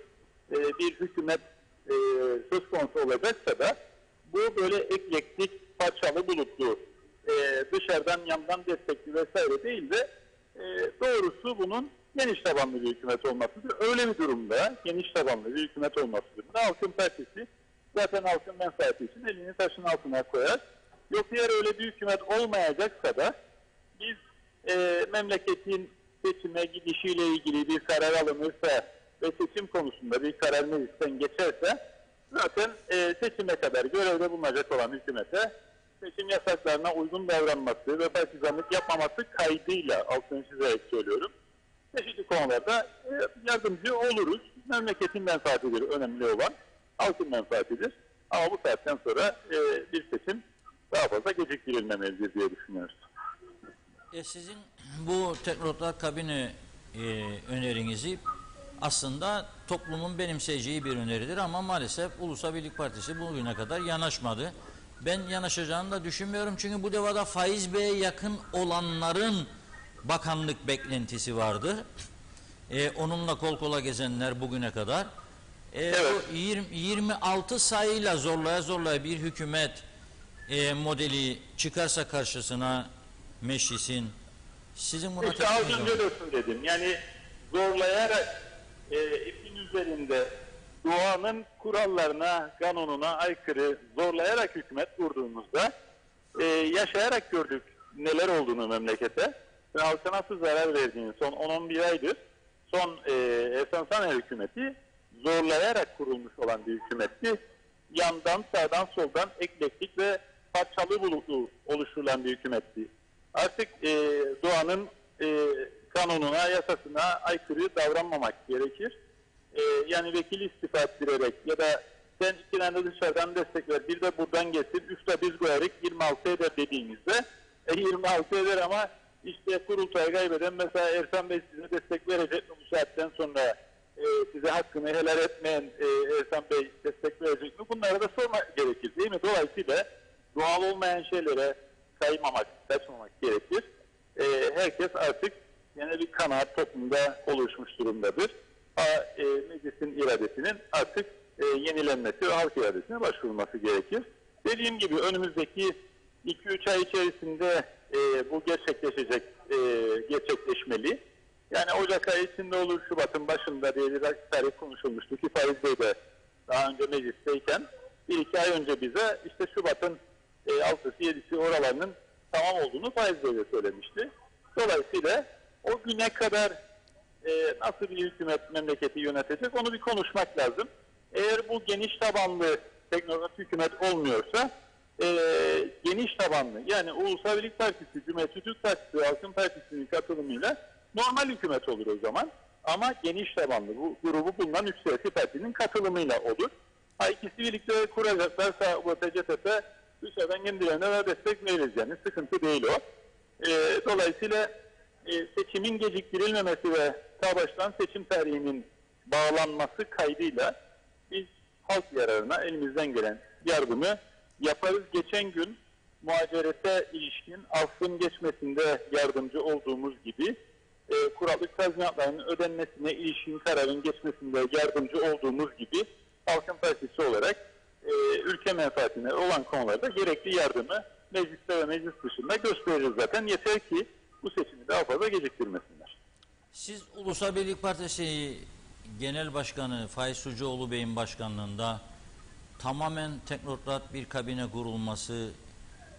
bir hükümet söz konusu olacaksa da bu böyle eklektik, parçalı, bulutlu, dışarıdan yandan destekli vesaire değil de doğrusu bunun geniş tabanlı bir hükümet olmasıdır. Öyle bir durumda geniş tabanlı bir hükümet olmasıdır. Halkın Partisi zaten halkın menfaati için elini taşın altına koyar. Yok eğer öyle bir hükümet olmayacaksa da biz memleketin seçime gidişiyle ilgili bir karar alınırsa ve seçim konusunda bir karar meclisten geçerse zaten seçime kadar görevde bulunacak olan hükümete seçim yasaklarına uygun davranması ve partizanlık yapmaması kaydıyla altını çizerek söylüyorum. Çeşitli konularda yardımcı oluruz. Memleketin menfaatidir önemli olan. Halkın menfaatidir. Ama bu saatten sonra bir seçim daha fazla geciktirilmemelidir diye düşünüyoruz. Sizin bu teknokrat kabine önerinizi aslında toplumun benimseyeceği bir öneridir ama maalesef Ulusal Birlik Partisi bugüne kadar yanaşmadı. Ben yanaşacağını da düşünmüyorum çünkü bu devada Faiz Bey'e yakın olanların bakanlık beklentisi vardır. Onunla kol kola gezenler bugüne kadar. Bu 26 sayıyla zorlaya bir hükümet modeli çıkarsa karşısına meclisin, sizin buna İşte az önce de söyledim. Yani zorlayarak ipin üzerinde doğanın kurallarına, kanununa aykırı zorlayarak hükümet kurduğumuzda yaşayarak gördük neler olduğunu memlekete ve halka nasıl zarar verdiğini son 10-11 aydır. Son Ehsan Saner hükümeti zorlayarak kurulmuş olan bir hükümetti. Yandan, sağdan, soldan eklektik ve parçalı bulutlu oluşturulan bir hükümetti. Artık doğanın kanununa, yasasına aykırı davranmamak gerekir. Yani vekili istifa ettirerek ya da sen 2 tane dışarıdan destek ver, bir de buradan getir, 3 de biz koyarak 26 eder dediğimizde 26 eder ama işte kurultayı kaybeden mesela Ersan Bey size destek verecek mi bu saatten sonra, size hakkını helal etmeyen Ersan Bey destek verecek mi? Bunları da sormak gerekir değil mi? Dolayısıyla doğal olmayan şeylere kaymamak, kaçmamak gerekir. Herkes artık yine bir kanaat toplumda oluşmuş durumdadır. Meclisin iradesinin artık yenilenmesi ve halk iradesine başvurulması gerekir. Dediğim gibi önümüzdeki 2-3 ay içerisinde bu gerçekleşmeli. Yani Ocak ayı içinde olur, Şubat'ın başında diye bir tarih konuşulmuştu ki Faiz Bey de daha önce meclisteyken 1-2 ay önce bize işte Şubat'ın 6'sı 7'si oralarının tamam olduğunu Faiz Bey de söylemişti. Dolayısıyla o güne kadar nasıl bir hükümet memleketi yönetecek onu bir konuşmak lazım. Eğer bu geniş tabanlı teknokrat hükümet olmuyorsa geniş tabanlı yani Ulusal Birlik Partisi, Cumhuriyetçi Türk Partisi, Halkın Partisi'nin katılımıyla normal hükümet olur o zaman. Ama geniş tabanlı bu grubu bulunan 3 siyasi partinin katılımıyla olur. İkisi birlikte kuracaklarsa bu TCTP dışarıdan kendilerine de destek veririz yani sıkıntı değil o. Dolayısıyla seçimin geciktirilmemesi ve ta baştan seçim tarihinin bağlanması kaydıyla biz halk yararına elimizden gelen yardımı yaparız. Geçen gün muhacerete ilişkin affın geçmesinde yardımcı olduğumuz gibi kurallık tazminatlarının ödenmesine ilişkin kararın geçmesinde yardımcı olduğumuz gibi Halkın Partisi olarak ülke menfaatine olan konularda gerekli yardımı mecliste ve meclis dışında gösteririz zaten. Yeter ki bu seçimi daha fazla geciktirmesinler. Siz Ulusal Birlik Partisi Genel Başkanı Faiz Sucuoğlu Bey'in başkanlığında tamamen teknokrat bir kabine kurulması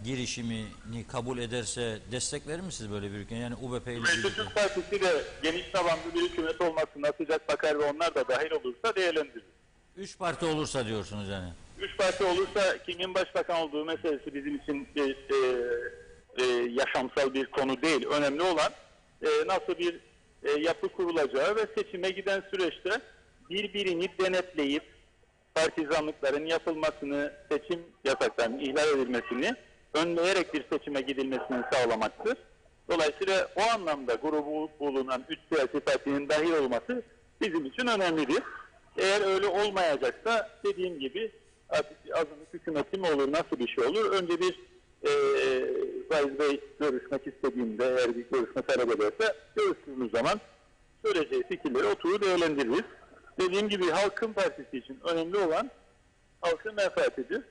girişimini kabul ederse destek verir misiniz böyle bir ülkeye? Yani UBP ile Cumhuriyetçi Türk Partisi de geniş tabanlı bir hükümet olmasına sıcak bakar ve onlar da dahil olursa değerlendirir. 3 parti olursa diyorsunuz yani. 3 parti olursa kimin başbakan olduğu meselesi bizim için yaşamsal bir konu değil. Önemli olan nasıl bir yapı kurulacağı ve seçime giden süreçte birbirini denetleyip partizanlıkların yapılmasını, seçim yasaklarının ihlal edilmesini önleyerek bir seçime gidilmesini sağlamaktır. Dolayısıyla o anlamda grubu bulunan 3 siyasi partinin dahil olması bizim için önemlidir. Eğer öyle olmayacaksa dediğim gibi artık bir azınlık hükümeti mi olur, nasıl bir şey olur? Önce bir Faiz Bey görüşmek istediğinde eğer bir görüşme talep ederse görüştüğümüz zaman söyleyeceği fikirleri oturur değerlendiririz. Dediğim gibi Halkın Partisi için önemli olan halkın menfaatidir.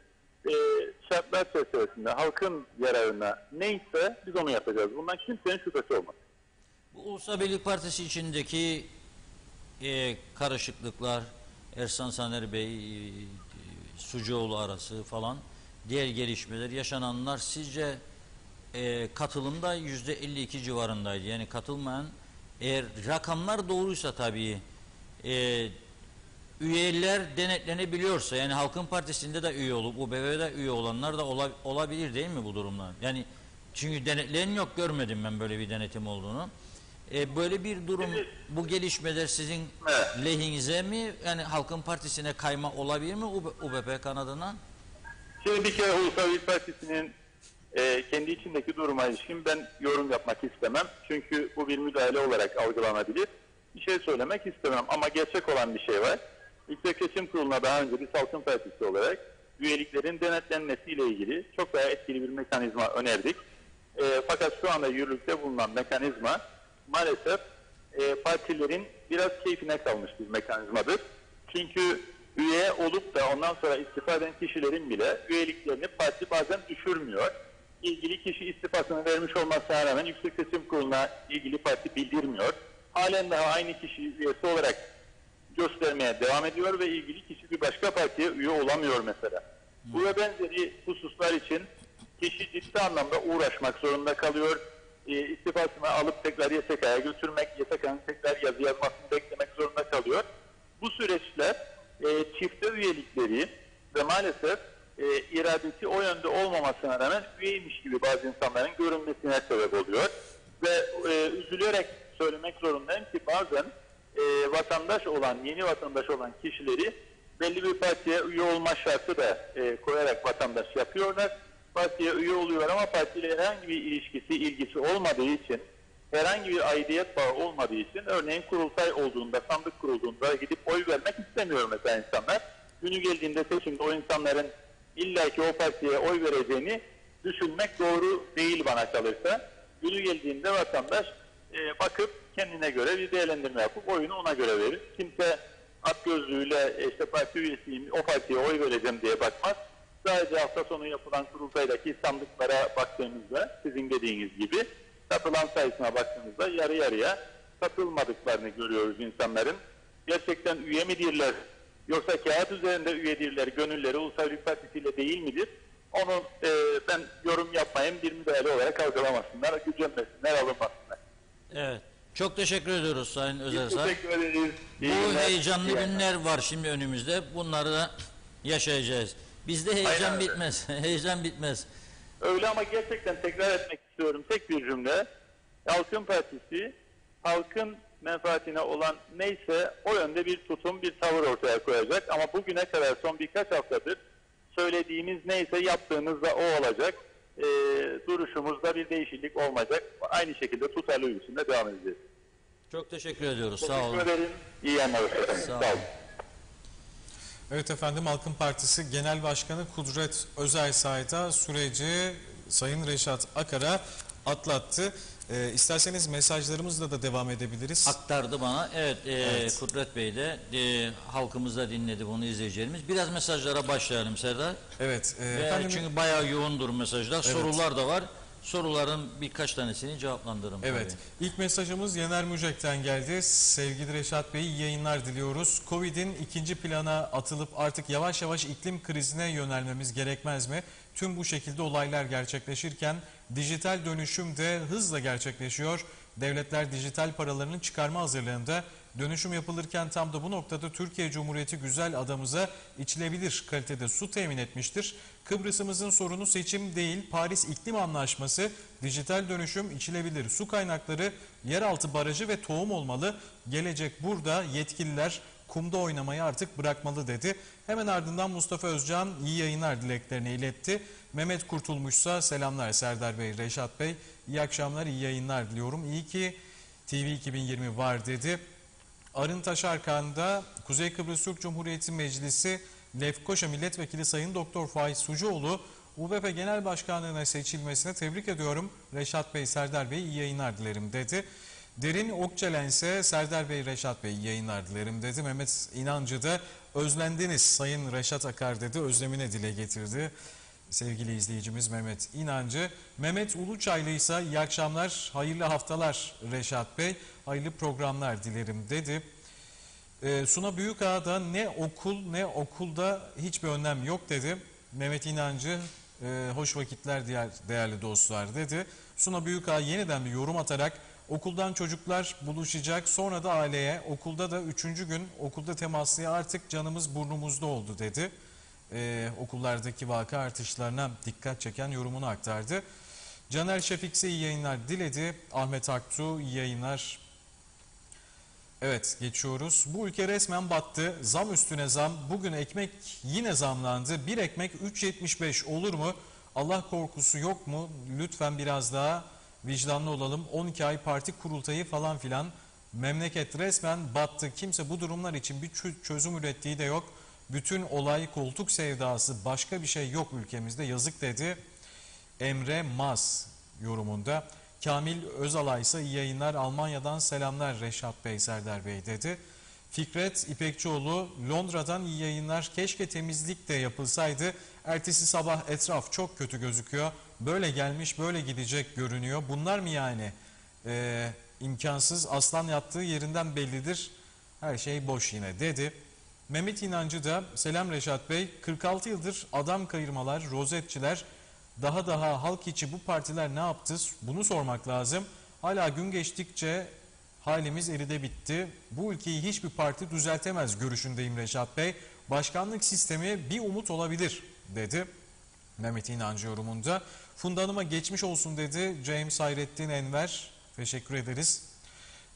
Şartlar çerçevesinde halkın yararına neyse biz onu yapacağız. Bundan kimsenin şüphesi olmaz. Bu Ulusal Birlik Partisi içindeki karışıklıklar, Ersan Saner Bey, Sucuoğlu arası falan, diğer gelişmeler, yaşananlar sizce katılımda %52 civarındaydı. Yani katılmayan, eğer rakamlar doğruysa tabii üyeler denetlenebiliyorsa, yani Halkın Partisi'nde de üye olup UBP'de üye olanlar da olabilir değil mi bu durumlar? Yani çünkü denetleyen yok, görmedim ben böyle bir denetim olduğunu. Böyle bir durum, bu gelişmeler sizin lehinize mi, yani Halkın Partisi'ne kayma olabilir mi UBP kanadından? Şimdi bir kere Ulusal Birlik Partisi'nin kendi içindeki duruma ilişkin ben yorum yapmak istemem. Çünkü bu bir müdahale olarak algılanabilir. Bir şey söylemek istemem ama gerçek olan bir şey var. Yüksek Seçim Kurulu'na daha önce biz Halkın Partisi olarak üyeliklerin denetlenmesiyle ilgili çok daha etkili bir mekanizma önerdik. Fakat şu anda yürürlükte bulunan mekanizma maalesef partilerin biraz keyfine kalmış bir mekanizmadır. Çünkü üye olup da ondan sonra istifa eden kişilerin bile üyeliklerini parti bazen düşürmüyor. İlgili kişi istifasını vermiş olmasına rağmen Yüksek Seçim Kurulu'na ilgili parti bildirmiyor. Halen daha aynı kişi üyesi olarak göstermeye devam ediyor ve ilgili kişi bir başka partiye üye olamıyor mesela. Bu ve benzeri hususlar için kişi ciddi anlamda uğraşmak zorunda kalıyor. İstifasını alıp tekrar YSK'ya götürmek, YSK'nın tekrar yazı yazmasını beklemek zorunda kalıyor. Bu süreçler çifte üyelikleri ve maalesef iradesi o yönde olmamasına rağmen üyeymiş gibi bazı insanların görünmesine sebep oluyor. Ve üzülerek söylemek zorundayım ki bazen vatandaş olan, yeni vatandaş olan kişileri belli bir partiye üye olma şartı da koyarak vatandaş yapıyorlar. Partiye üye oluyor ama partiyle herhangi bir ilişkisi, ilgisi olmadığı için, herhangi bir aidiyet bağı olmadığı için, örneğin kurultay olduğunda, sandık kurulduğunda gidip oy vermek istemiyor mesela insanlar. Günü geldiğinde seçimde o insanların illaki o partiye oy vereceğini düşünmek doğru değil bana kalırsa. Günü geldiğinde vatandaş bakıp kendine göre bir değerlendirme yapıp oyunu ona göre verir. Kimse at gözlüğüyle işte parti üyesiyim, o partiye oy vereceğim diye bakmaz. Sadece hafta sonu yapılan kurultaydaki sandıklara baktığımızda, sizin dediğiniz gibi katılan sayısına baktığımızda yarı yarıya katılmadıklarını görüyoruz insanların. Gerçekten üye midirler, yoksa kağıt üzerinde üyedirler, gönülleri Ulusal Birlik Partisi ile değil midir? Onu ben yorum yapmayayım, bir müdahale olarak algılamasınlar, gücenmesinler, alınmasınlar. Evet. Çok teşekkür ediyoruz Sayın Özersay. Teşekkür ederiz. Bu heyecanlı günler var şimdi önümüzde. Bunları da yaşayacağız. Bizde heyecan Aynen öyle. bitmez. Heyecan bitmez. Öyle ama gerçekten tekrar etmek istiyorum tek bir cümle. Halkın Partisi, halkın menfaatine olan neyse o yönde bir tutum, bir tavır ortaya koyacak. Ama bugüne kadar son birkaç haftadır söylediğimiz neyse yaptığımız da o olacak. Duruşumuzda bir değişiklik olmayacak. Aynı şekilde tutarlı yürüyüşünde devam edeceğiz. Çok teşekkür ediyoruz. Sağ olun. Teşekkür ederim. İyi yayınlar efendim. Sağ olun. Sağ olun. Evet efendim, Halkın Partisi Genel Başkanı Kudret Özersay da süreci Sayın Reşat Akar'a atlattı. İsterseniz mesajlarımızla da devam edebiliriz. Aktardı bana. Evet, Evet. Kudret Bey de halkımız da dinledi bunu, izleyicilerimiz. Biraz mesajlara başlayalım Serdar. Evet Ve efendim. çünkü bayağı yoğundur mesajlar. Evet. Sorular da var. Soruların birkaç tanesini cevaplandırırım. Evet. Tabii. İlk mesajımız Yener Mücek'ten geldi. Sevgili Reşat Bey, iyi yayınlar diliyoruz. Covid'in ikinci plana atılıp artık yavaş yavaş iklim krizine yönelmemiz gerekmez mi? Tüm bu şekilde olaylar gerçekleşirken dijital dönüşüm de hızla gerçekleşiyor. Devletler dijital paralarının çıkarma hazırlığında. Dönüşüm yapılırken tam da bu noktada Türkiye Cumhuriyeti güzel adamıza içilebilir kalitede su temin etmiştir. Kıbrıs'ımızın sorunu seçim değil, Paris İklim Anlaşması, dijital dönüşüm, içilebilir su kaynakları, yeraltı barajı ve tohum olmalı. Gelecek burada, yetkililer kumda oynamayı artık bırakmalı dedi. Hemen ardından Mustafa Özcan iyi yayınlar dileklerini iletti. Mehmet Kurtulmuşsa selamlar Serdar Bey, Reşat Bey. İyi akşamlar, iyi yayınlar diliyorum. İyi ki TV 2020 var dedi. Arın Taşarkan'da Kuzey Kıbrıs Türk Cumhuriyeti Meclisi Lefkoşa Milletvekili Sayın Doktor Faiz Sucuoğlu UBP Genel Başkanlığı'na seçilmesine tebrik ediyorum. Reşat Bey, Serdar Bey iyi yayınlar dilerim dedi. Derin Okçelen ise Serdar Bey, Reşat Bey iyi yayınlar dilerim dedi. Mehmet İnancı da özlendiniz Sayın Reşat Akar dedi. Özlemine dile getirdi. Sevgili izleyicimiz Mehmet İnancı. Mehmet Uluçaylı ise iyi akşamlar, hayırlı haftalar Reşat Bey, hayırlı programlar dilerim dedi. Suna Büyükağ da ne okul ne okulda hiçbir önlem yok dedi. Mehmet İnancı hoş vakitler değerli dostlar dedi. Suna Büyükağ yeniden bir yorum atarak okuldan çocuklar buluşacak, sonra da aileye, okulda da 3. gün okulda temaslıya artık canımız burnumuzda oldu dedi. Okullardaki vaka artışlarına dikkat çeken yorumunu aktardı. Caner Şefikse iyi yayınlar diledi. Ahmet Aktu iyi yayınlar. Evet, geçiyoruz. Bu ülke resmen battı. Zam üstüne zam. Bugün ekmek yine zamlandı. Bir ekmek 3.75 olur mu? Allah korkusu yok mu? Lütfen biraz daha vicdanlı olalım. 12 ay parti kurultayı falan filan. Memleket resmen battı. Kimse bu durumlar için bir çözüm ürettiği de yok. Bütün olay koltuk sevdası, başka bir şey yok ülkemizde, yazık dedi Emre Maz yorumunda. Kamil Özalay ise iyi yayınlar, Almanya'dan selamlar Reşat Bey, Serdar Bey dedi. Fikret İpekçioğlu, Londra'dan iyi yayınlar. Keşke temizlik de yapılsaydı. Ertesi sabah etraf çok kötü gözüküyor. Böyle gelmiş böyle gidecek görünüyor. Bunlar mı yani? İmkansız. Aslan yattığı yerinden bellidir. Her şey boş yine dedi. Mehmet İnancı da selam Reşat Bey. 46 yıldır adam kayırmalar, rozetçiler, daha halk içi bu partiler ne yaptı? Bunu sormak lazım. Hala gün geçtikçe halimiz eride bitti. Bu ülkeyi hiçbir parti düzeltemez görüşündeyim Reşat Bey. Başkanlık sistemi bir umut olabilir dedi. Mehmet İnancı yorumunda. Funda Hanım'a geçmiş olsun dedi James Hayrettin Enver. Teşekkür ederiz.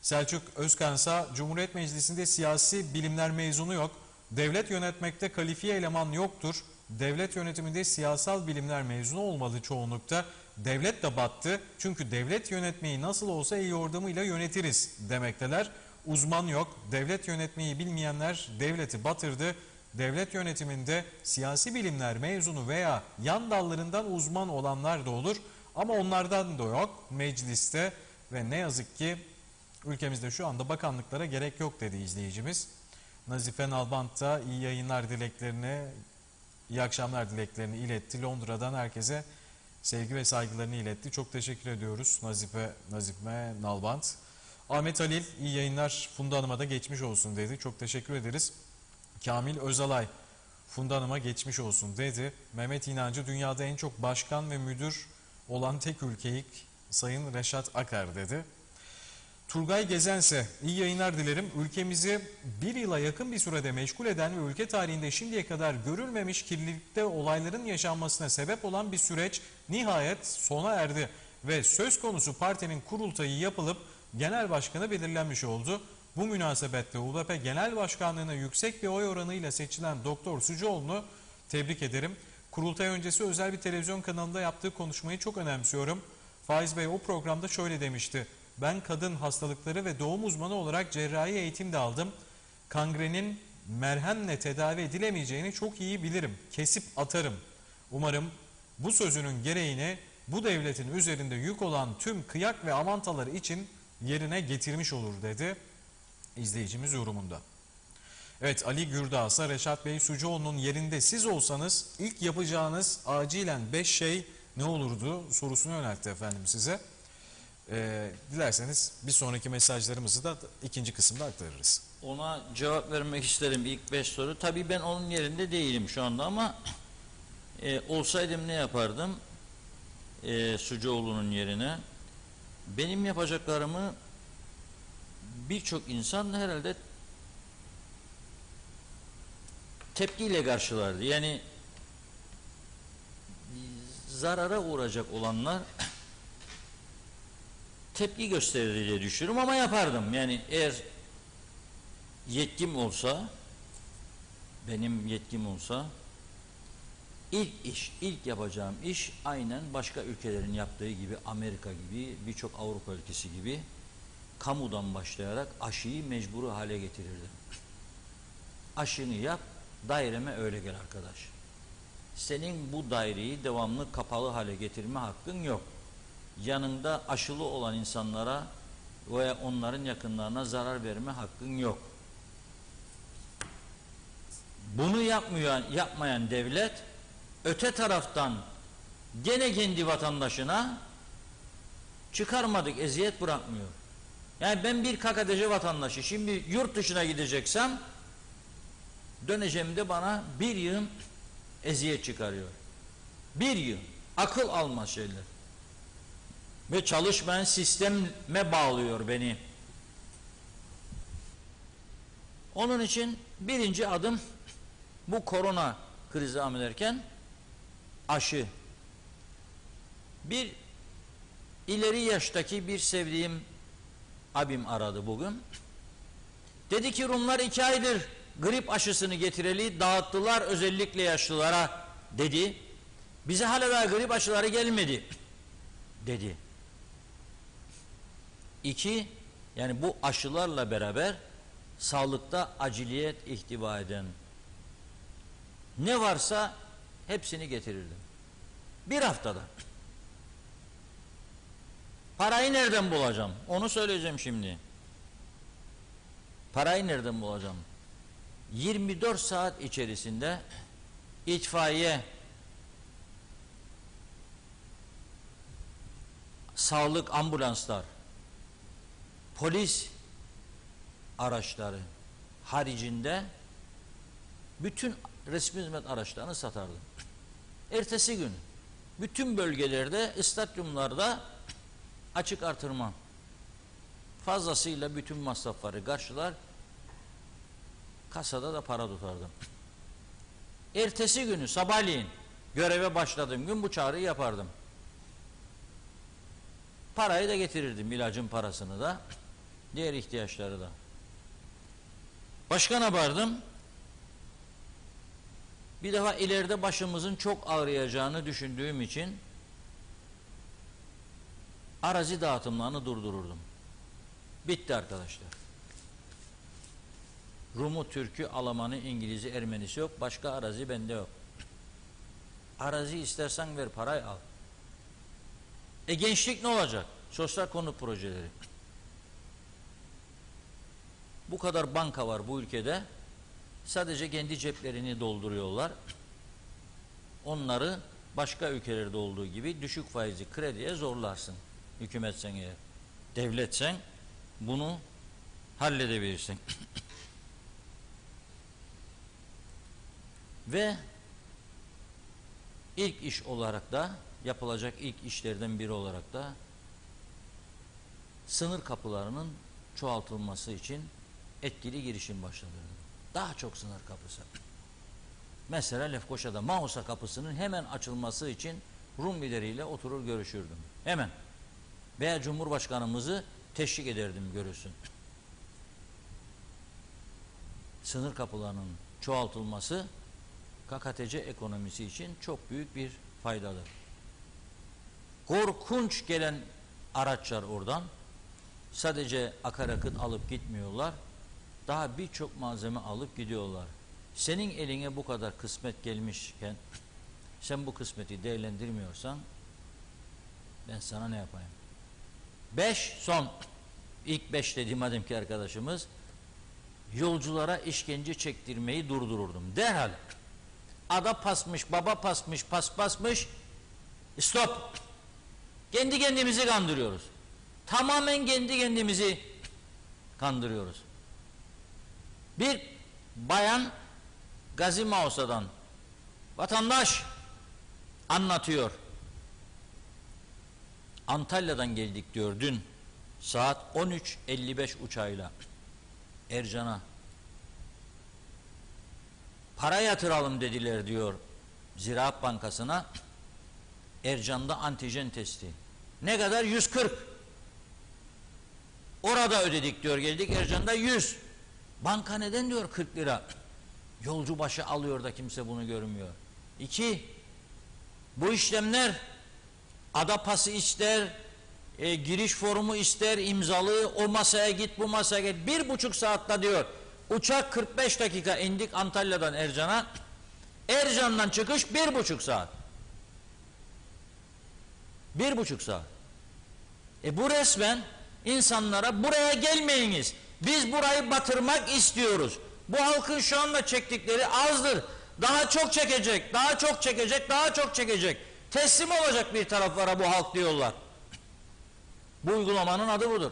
Selçuk Özkansa, Cumhuriyet Meclisi'nde siyasi bilimler mezunu yok. Devlet yönetmekte kalifiye eleman yoktur. Devlet yönetiminde siyasal bilimler mezunu olmalı çoğunlukta. Devlet de battı. Çünkü devlet yönetmeyi nasıl olsa el yordamıyla yönetiriz demekteler. Uzman yok. Devlet yönetmeyi bilmeyenler devleti batırdı. Devlet yönetiminde siyasi bilimler mezunu veya yan dallarından uzman olanlar da olur. Ama onlardan da yok mecliste ve ne yazık ki ülkemizde şu anda bakanlıklara gerek yok dedi izleyicimiz. Nazife Nalbant da iyi yayınlar dileklerini, iyi akşamlar dileklerini iletti. Londra'dan herkese sevgi ve saygılarını iletti. Çok teşekkür ediyoruz Nazife Nalbant. Ahmet Halil iyi yayınlar, Funda Hanım'a da geçmiş olsun dedi. Çok teşekkür ederiz. Kamil Özalay, Funda Hanım'a geçmiş olsun dedi. Mehmet İnancı, dünyada en çok başkan ve müdür olan tek ülke Sayın Reşat Akar dedi. Turgay Gezense, iyi yayınlar dilerim. Ülkemizi bir yıla yakın bir sürede meşgul eden ve ülke tarihinde şimdiye kadar görülmemiş kirlilikte olayların yaşanmasına sebep olan bir süreç nihayet sona erdi. Ve söz konusu partinin kurultayı yapılıp genel başkanı belirlenmiş oldu. Bu münasebetle UDP Genel Başkanlığı'na yüksek bir oy oranıyla seçilen Doktor Sucuoğlu'nu tebrik ederim. Kurultay öncesi özel bir televizyon kanalında yaptığı konuşmayı çok önemsiyorum. Faiz Bey o programda şöyle demişti. Ben kadın hastalıkları ve doğum uzmanı olarak cerrahi eğitim de aldım. Kangrenin merhemle tedavi edilemeyeceğini çok iyi bilirim. Kesip atarım. Umarım bu sözünün gereğini bu devletin üzerinde yük olan tüm kıyak ve amantaları için yerine getirmiş olur dedi izleyicimiz yorumunda. Evet, Ali Gürdağsa, Reşat Bey Sucuoğlu'nun yerinde siz olsanız ilk yapacağınız acilen 5 şey ne olurdu sorusunu yöneltti efendim size. Dilerseniz bir sonraki mesajlarımızı da ikinci kısımda aktarırız. Ona cevap vermek isterim ilk 5 soru. Tabii ben onun yerinde değilim şu anda ama olsaydım ne yapardım? Sucuoğlu'nun yerine. Benim yapacaklarımı birçok insan herhalde tepkiyle karşılardı. Yani zarara uğrayacak olanlar tepki gösterir diye düşünüyorum ama yapardım. Yani eğer yetkim olsa, benim yetkim olsa ilk yapacağım iş aynen başka ülkelerin yaptığı gibi, Amerika gibi, birçok Avrupa ülkesi gibi kamudan başlayarak aşıyı mecburi hale getirirdim. Aşını yap, daireme öyle gel arkadaş. Senin bu daireyi devamlı kapalı hale getirme hakkın yok. Yanında aşılı olan insanlara veya onların yakınlarına zarar verme hakkın yok. Bunu yapmayan devlet öte taraftan gene kendi vatandaşına çıkarmadık eziyet bırakmıyor. Yani ben bir KKTC vatandaşı şimdi yurt dışına gideceksem döneceğimde bana bir yığın eziyet çıkarıyor. Bir yığın. Akıl almaz şeyler. Ve çalışmayan sisteme bağlıyor beni. Onun için birinci adım bu korona krizi ederken aşı. Bir ileri yaştaki bir sevdiğim abim aradı bugün. Dedi ki Rumlar 2 aydır grip aşısını getireli dağıttılar özellikle yaşlılara dedi. Bize hala daha grip aşıları gelmedi dedi. 2, yani bu aşılarla beraber sağlıkta aciliyet ihtiva eden ne varsa hepsini getirirdim. Bir haftada. Parayı nereden bulacağım? Onu söyleyeceğim şimdi. Parayı nereden bulacağım? 24 saat içerisinde itfaiye, sağlık ambulanslar, polis araçları haricinde bütün resmi hizmet araçlarını satardım. Ertesi gün bütün bölgelerde, stadyumlarda açık artırma, fazlasıyla bütün masrafları karşılar, kasada da para tutardım. Ertesi günü sabahleyin göreve başladığım gün bu çağrıyı yapardım. Parayı da getirirdim, ilacın parasını da, diğer ihtiyaçları da. Başka ne yapardım? Bir defa ileride başımızın çok ağrıyacağını düşündüğüm için arazi dağıtımlarını durdururdum. Bitti arkadaşlar. Rumu, Türk'ü, Almanı, İngiliz'i, Ermenisi yok. Başka arazi bende yok. Arazi istersen ver, parayı al. Gençlik ne olacak? Sosyal konut projeleri. Bu kadar banka var bu ülkede. Sadece kendi ceplerini dolduruyorlar. Onları başka ülkelerde olduğu gibi düşük faizli krediye zorlarsın. Hükümetsen eğer. Devletsen bunu halledebilirsin. Ve ilk iş olarak da, yapılacak ilk işlerden biri olarak da sınır kapılarının çoğaltılması için etkili girişim başlatıldı. Daha çok sınır kapısı. Mesela Lefkoşa'da Mausa kapısının hemen açılması için Rum lideriyle oturur görüşürdüm. Hemen. Veya Cumhurbaşkanımızı teşvik ederdim, görürsün. Sınır kapılarının çoğaltılması KKTC ekonomisi için çok büyük bir faydadır. Korkunç gelen araçlar oradan sadece akaryakıt alıp gitmiyorlar. Daha birçok malzeme alıp gidiyorlar. Senin eline bu kadar kısmet gelmişken sen bu kısmeti değerlendirmiyorsan ben sana ne yapayım? 5 son. İlk 5 dedi madem ki arkadaşımız, yolculara işkence çektirmeyi durdururdum. Derhal. Ada pasmış, baba pasmış, pas pasmış. Stop. Kendi kendimizi kandırıyoruz. Tamamen kendi kendimizi kandırıyoruz. Bir bayan Gazi Mausa'dan vatandaş anlatıyor. Antalya'dan geldik diyor dün saat 13.55 uçağıyla Ercan'a. Para yatıralım dediler diyor Ziraat Bankası'na. Ercan'da antijen testi. Ne kadar? 140. Orada ödedik diyor, geldik Ercan'da 100. Banka neden diyor 40 lira? Yolcu başı alıyor da kimse bunu görmüyor. 2. Bu işlemler ada pası ister, giriş formu ister, imzalı, o masaya git, bu masaya git. 1,5 saatte diyor. Uçak 45 dakika indik Antalya'dan Ercan'a. Ercan'dan çıkış 1,5 saat. 1,5 saat. Bu resmen insanlara buraya gelmeyiniz. Biz burayı batırmak istiyoruz. Bu halkın şu anda çektikleri azdır. Daha çok çekecek, daha çok çekecek, daha çok çekecek. Teslim olacak bir taraflara bu halk diyorlar. Bu uygulamanın adı budur.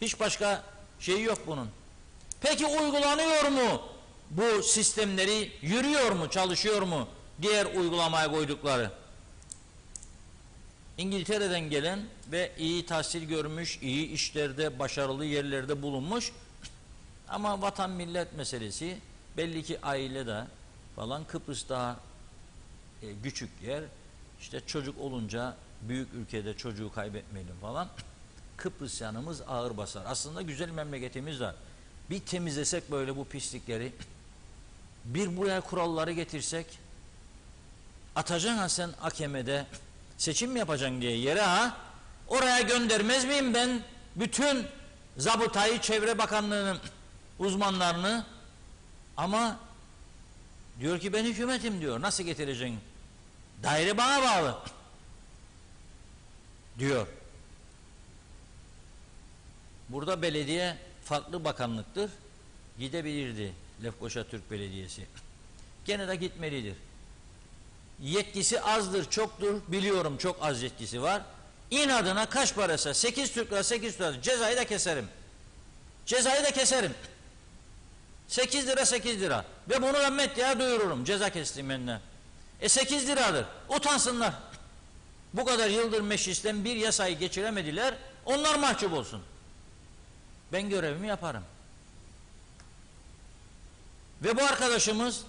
Hiç başka şeyi yok bunun. Peki uygulanıyor mu? Bu sistemleri yürüyor mu, çalışıyor mu? Diğer uygulamaya koydukları. İngiltere'den gelen ve iyi tahsil görmüş, iyi işlerde, başarılı yerlerde bulunmuş ama vatan millet meselesi, belli ki ailede falan, Kıbrıs daha küçük yer, işte çocuk olunca büyük ülkede çocuğu kaybetmeyelim falan. Kıbrıs yanımız ağır basar. Aslında güzel memleketimiz var. Bir temizlesek böyle bu pislikleri, bir buraya kuralları getirsek, atacaksın ha sen AKM'de seçim mi yapacaksın diye yere ha, oraya göndermez miyim ben bütün zabıtayı, Çevre Bakanlığı'nın uzmanlarını? Ama diyor ki ben hükümetim diyor. Nasıl getireceksin? Daire bana bağlı diyor. Burada belediye farklı bakanlıktır. Gidebilirdi Lefkoşa Türk Belediyesi. Gene de gitmelidir. Yetkisi azdır, çoktur. Biliyorum çok az yetkisi var. İnadına kaç parası? 8 Türk lira, 8 Türk lira. Cezayı da keserim. Cezayı da keserim. 8 lira, 8 lira. Ve bunu ben medyaya duyururum. Ceza kestim benimle. 8 liradır. Utansınlar. Bu kadar yıldır meclisten bir yasayı geçiremediler. Onlar mahcup olsun. Ben görevimi yaparım. Ve bu arkadaşımız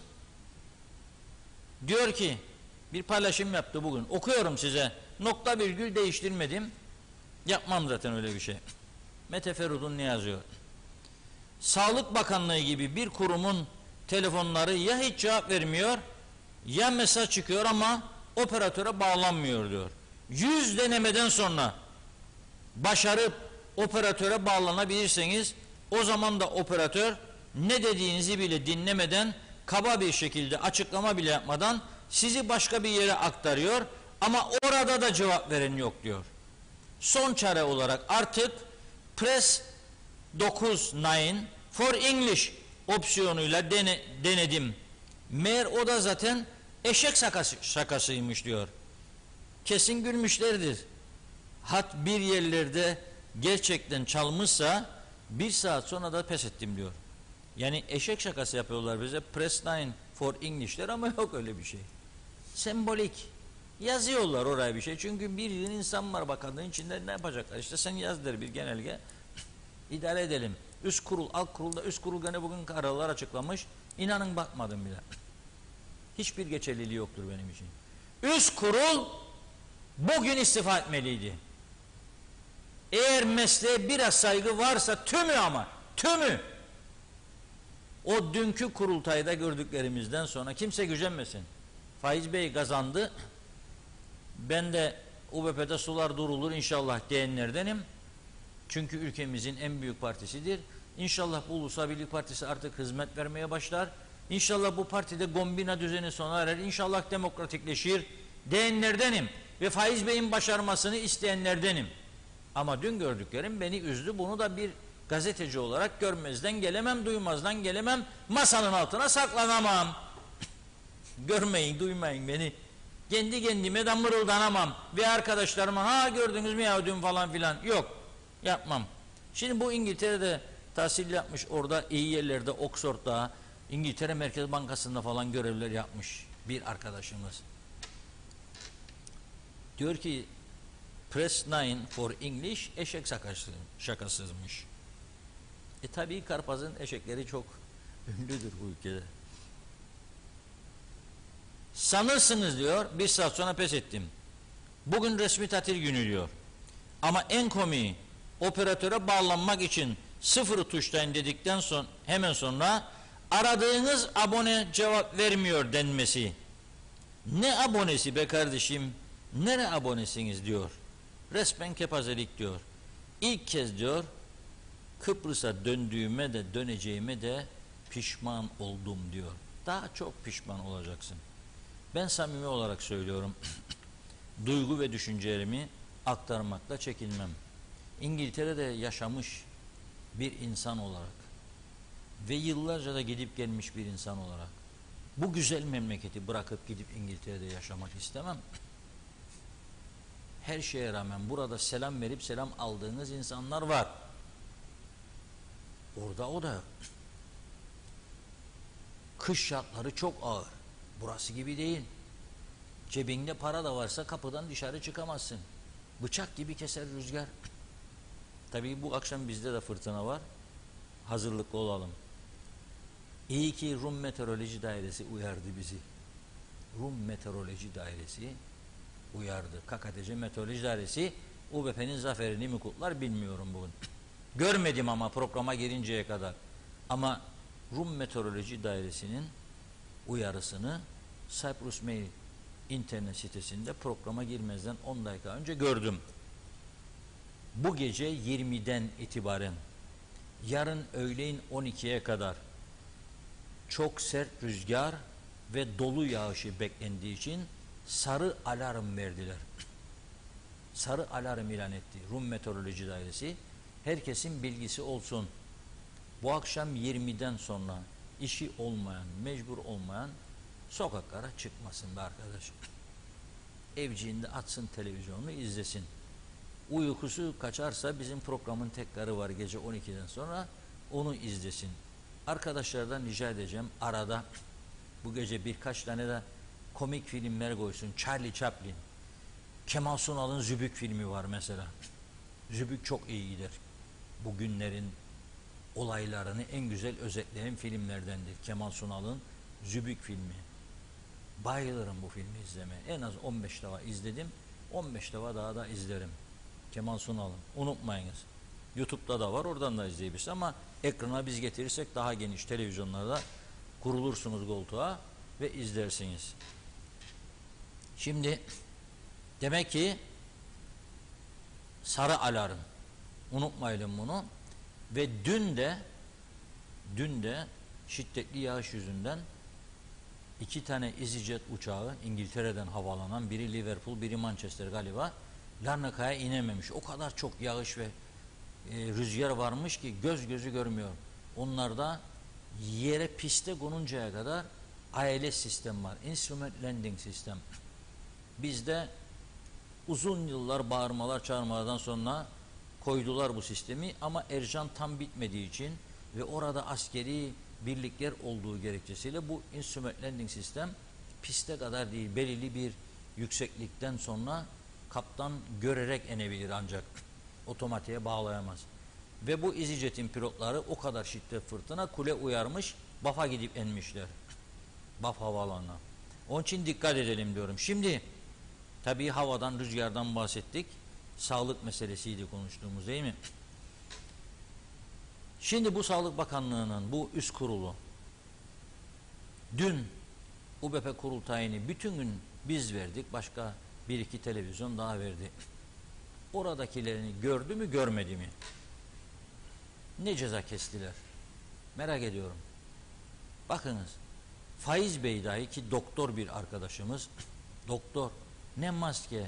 diyor ki, bir paylaşım yaptı bugün. Okuyorum size. Nokta virgül değiştirmedim. Yapmam zaten öyle bir şey. Mete Ferud'un ne yazıyor? Sağlık Bakanlığı gibi bir kurumun telefonları ya hiç cevap vermiyor ya mesaj çıkıyor ama operatöre bağlanmıyor diyor. 100 denemeden sonra başarıp operatöre bağlanabilirseniz o zaman da operatör ne dediğinizi bile dinlemeden, kaba bir şekilde açıklama bile yapmadan sizi başka bir yere aktarıyor ama orada da cevap veren yok diyor. Son çare olarak artık Press 9 for English opsiyonuyla denedim. Meğer o da zaten eşek şakasıymış diyor. Kesin gülmüşlerdir. Hat bir yerlerde gerçekten çalmışsa 1 saat sonra da pes ettim diyor. Yani eşek şakası yapıyorlar bize. Press 9 for English'ler ama yok öyle bir şey. Sembolik. Yazıyorlar oraya bir şey. Çünkü bir insan var bakanlığın içinde, ne yapacaklar? İşte sen yaz der bir genelge. İdare edelim. Üst kurul, alt kurulda, üst kurul gene bugün kararlar açıklamış. İnanın bakmadım bile. Hiçbir geçerliliği yoktur benim için. Üst kurul bugün istifa etmeliydi. Eğer mesleğe biraz saygı varsa tümü, ama tümü, o dünkü kurultayda gördüklerimizden sonra kimse gücenmesin. Faiz Bey kazandı. Ben de UBP'de sular durulur inşallah diyenlerdenim. Çünkü ülkemizin en büyük partisidir. İnşallah bu Ulusal Birlik Partisi artık hizmet vermeye başlar. İnşallah bu partide gombina düzeni sona erer. İnşallah demokratikleşir diyenlerdenim. Ve Faiz Bey'in başarmasını isteyenlerdenim. Ama dün gördüklerim beni üzdü. Bunu da bir gazeteci olarak görmezden gelemem, duymazdan gelemem. Masanın altına saklanamam. Görmeyin, duymayın beni. Kendi kendime de mırıldanamam. Ve arkadaşlarıma ha gördünüz mü ya dün falan filan. Yok, yapmam. Şimdi bu İngiltere'de tahsil yapmış, orada iyi yerlerde, Oxford'da, İngiltere Merkez Bankası'nda falan görevler yapmış bir arkadaşımız. Diyor ki Press 9 for English eşek şakasızmış. Tabii Karpaz'ın eşekleri çok ünlüdür bu ülkede. Sanırsınız diyor, 1 saat sonra pes ettim. Bugün resmi tatil günü diyor. Ama en komiği, operatöre bağlanmak için 0 tuşlayın dedikten sonra hemen sonra aradığınız abone cevap vermiyor denmesi. Ne abonesi be kardeşim? Nere abonesiniz diyor. Resmen kepazelik diyor. İlk kez diyor Kıbrıs'a döndüğüme de döneceğime de pişman oldum diyor. Daha çok pişman olacaksın. Ben samimi olarak söylüyorum. Duygu ve düşüncelerimi aktarmakta çekinmem. İngiltere'de yaşamış bir insan olarak ve yıllarca da gidip gelmiş bir insan olarak bu güzel memleketi bırakıp gidip İngiltere'de yaşamak istemem. Her şeye rağmen burada selam verip selam aldığınız insanlar var. Orada o da kış şartları çok ağır. Burası gibi değil. Cebinde para da varsa kapıdan dışarı çıkamazsın. Bıçak gibi keser rüzgar. Tabii bu akşam bizde de fırtına var. Hazırlıklı olalım. İyi ki Rum Meteoroloji Dairesi uyardı bizi. Rum Meteoroloji Dairesi uyardı. KKTC Meteoroloji Dairesi UBP'nin zaferini mi kutlar bilmiyorum bugün. Görmedim ama programa girinceye kadar. Ama Rum Meteoroloji Dairesi'nin uyarısını Cyprus Mail internet sitesinde programa girmezden 10 dakika önce gördüm. Bu gece 20'den itibaren yarın öğleyin 12'ye kadar çok sert rüzgar ve dolu yağışı beklendiği için sarı alarm verdiler. Sarı alarm ilan etti Rum Meteoroloji Dairesi. Herkesin bilgisi olsun. Bu akşam 20'den sonra işi olmayan, mecbur olmayan sokaklara çıkmasın be arkadaş. Evciğinde açsın televizyonunu izlesin. Uykusu kaçarsa bizim programın tekrarı var gece 12'den sonra, onu izlesin. Arkadaşlardan rica edeceğim, arada bu gece birkaç tane de komik filmler koysun. Charlie Chaplin, Kemal Sunal'ın Zübük filmi var mesela. Zübük çok iyi gider. Bugünlerin olaylarını en güzel özetleyen filmlerdendir. Kemal Sunal'ın Zübük filmi. Bayılırım bu filmi izlemeye. En az 15 defa izledim. 15 defa daha da izlerim. Kemal Sunal'ın. Unutmayınız. YouTube'da da var. Oradan da izleyebilirsiniz ama ekrana biz getirirsek daha geniş televizyonlarda kurulursunuz koltuğa ve izlersiniz. Şimdi demek ki sarı alarm. Unutmayalım bunu. Ve dün de şiddetli yağış yüzünden 2 tane EasyJet uçağı İngiltere'den havalanan, biri Liverpool, biri Manchester galiba, Larnaka'ya inememiş. O kadar çok yağış ve rüzgar varmış ki göz gözü görmüyor. Onlarda yere piste konuncaya kadar ALS sistem var. Instrument Landing System. Bizde uzun yıllar bağırmalar çağırmalardan sonra koydular bu sistemi ama Ercan tam bitmediği için ve orada askeri birlikler olduğu gerekçesiyle bu Instrument Landing System piste kadar değil, belirli bir yükseklikten sonra kaptan görerek inebilir ancak otomatiğe bağlayamaz. Ve bu EasyJet'in pilotları o kadar şiddet fırtına, kule uyarmış, Baf'a gidip inmişler. Baf havaalanına. Onun için dikkat edelim diyorum. Şimdi tabii havadan, rüzgardan bahsettik. Sağlık meselesiydi konuştuğumuz, değil mi? Şimdi bu Sağlık Bakanlığı'nın bu üst kurulu dün UBP kurultayını bütün gün biz verdik. Başka bir iki televizyon daha verdi. Oradakilerini gördü mü görmedi mi? Ne ceza kestiler? Merak ediyorum. Bakınız, Faiz Bey dahi ki doktor bir arkadaşımız, doktor, ne maske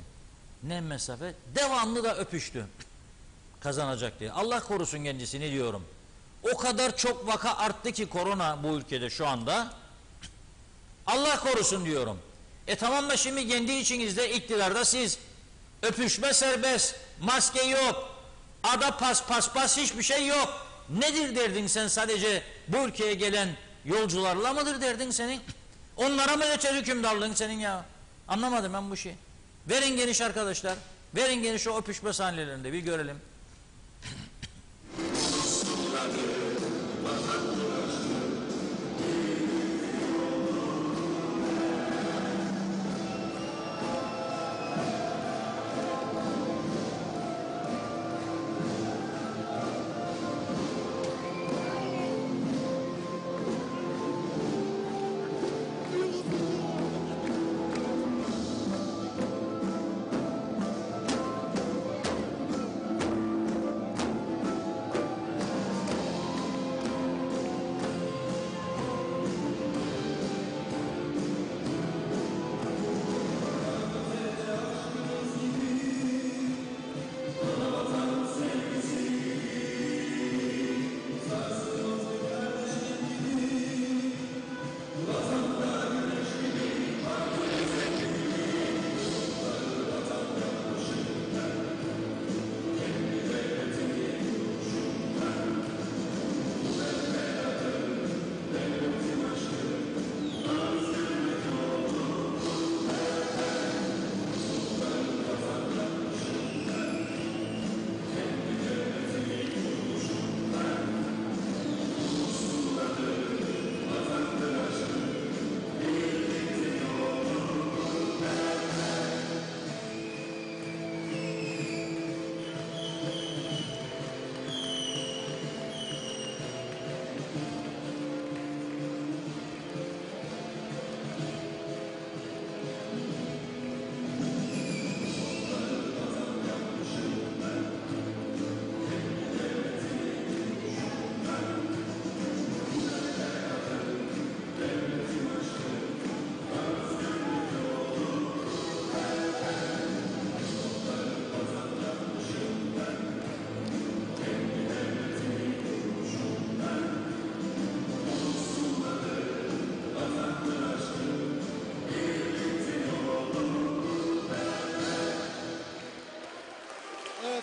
ne mesafe, devamlı da öpüştü kazanacak diye. Allah korusun kendisini diyorum. O kadar çok vaka arttı ki korona bu ülkede şu anda. Allah korusun diyorum. Tamam da şimdi kendi içinizde iktidarda siz öpüşme serbest, maske yok, ada pas hiçbir şey yok. Nedir derdin sen, sadece bu ülkeye gelen yolcularla mıdır derdin senin? Onlara mı öte hükümdarlığın senin ya? Anlamadım ben bu şeyi. Verin geniş arkadaşlar. Verin geniş o öpüşme sahnelerinde bir görelim.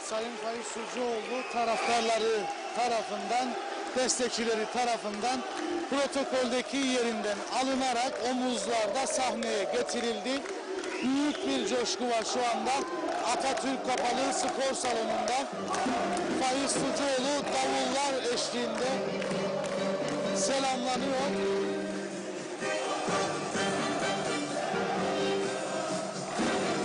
Sayın Faiz Sucuoğlu taraftarları tarafından, destekçileri tarafından protokoldeki yerinden alınarak omuzlarda sahneye getirildi. Büyük bir coşku var şu anda. Atatürk Kapalı Spor Salonu'nda Faiz Sucuoğlu davullar eşliğinde selamlanıyor.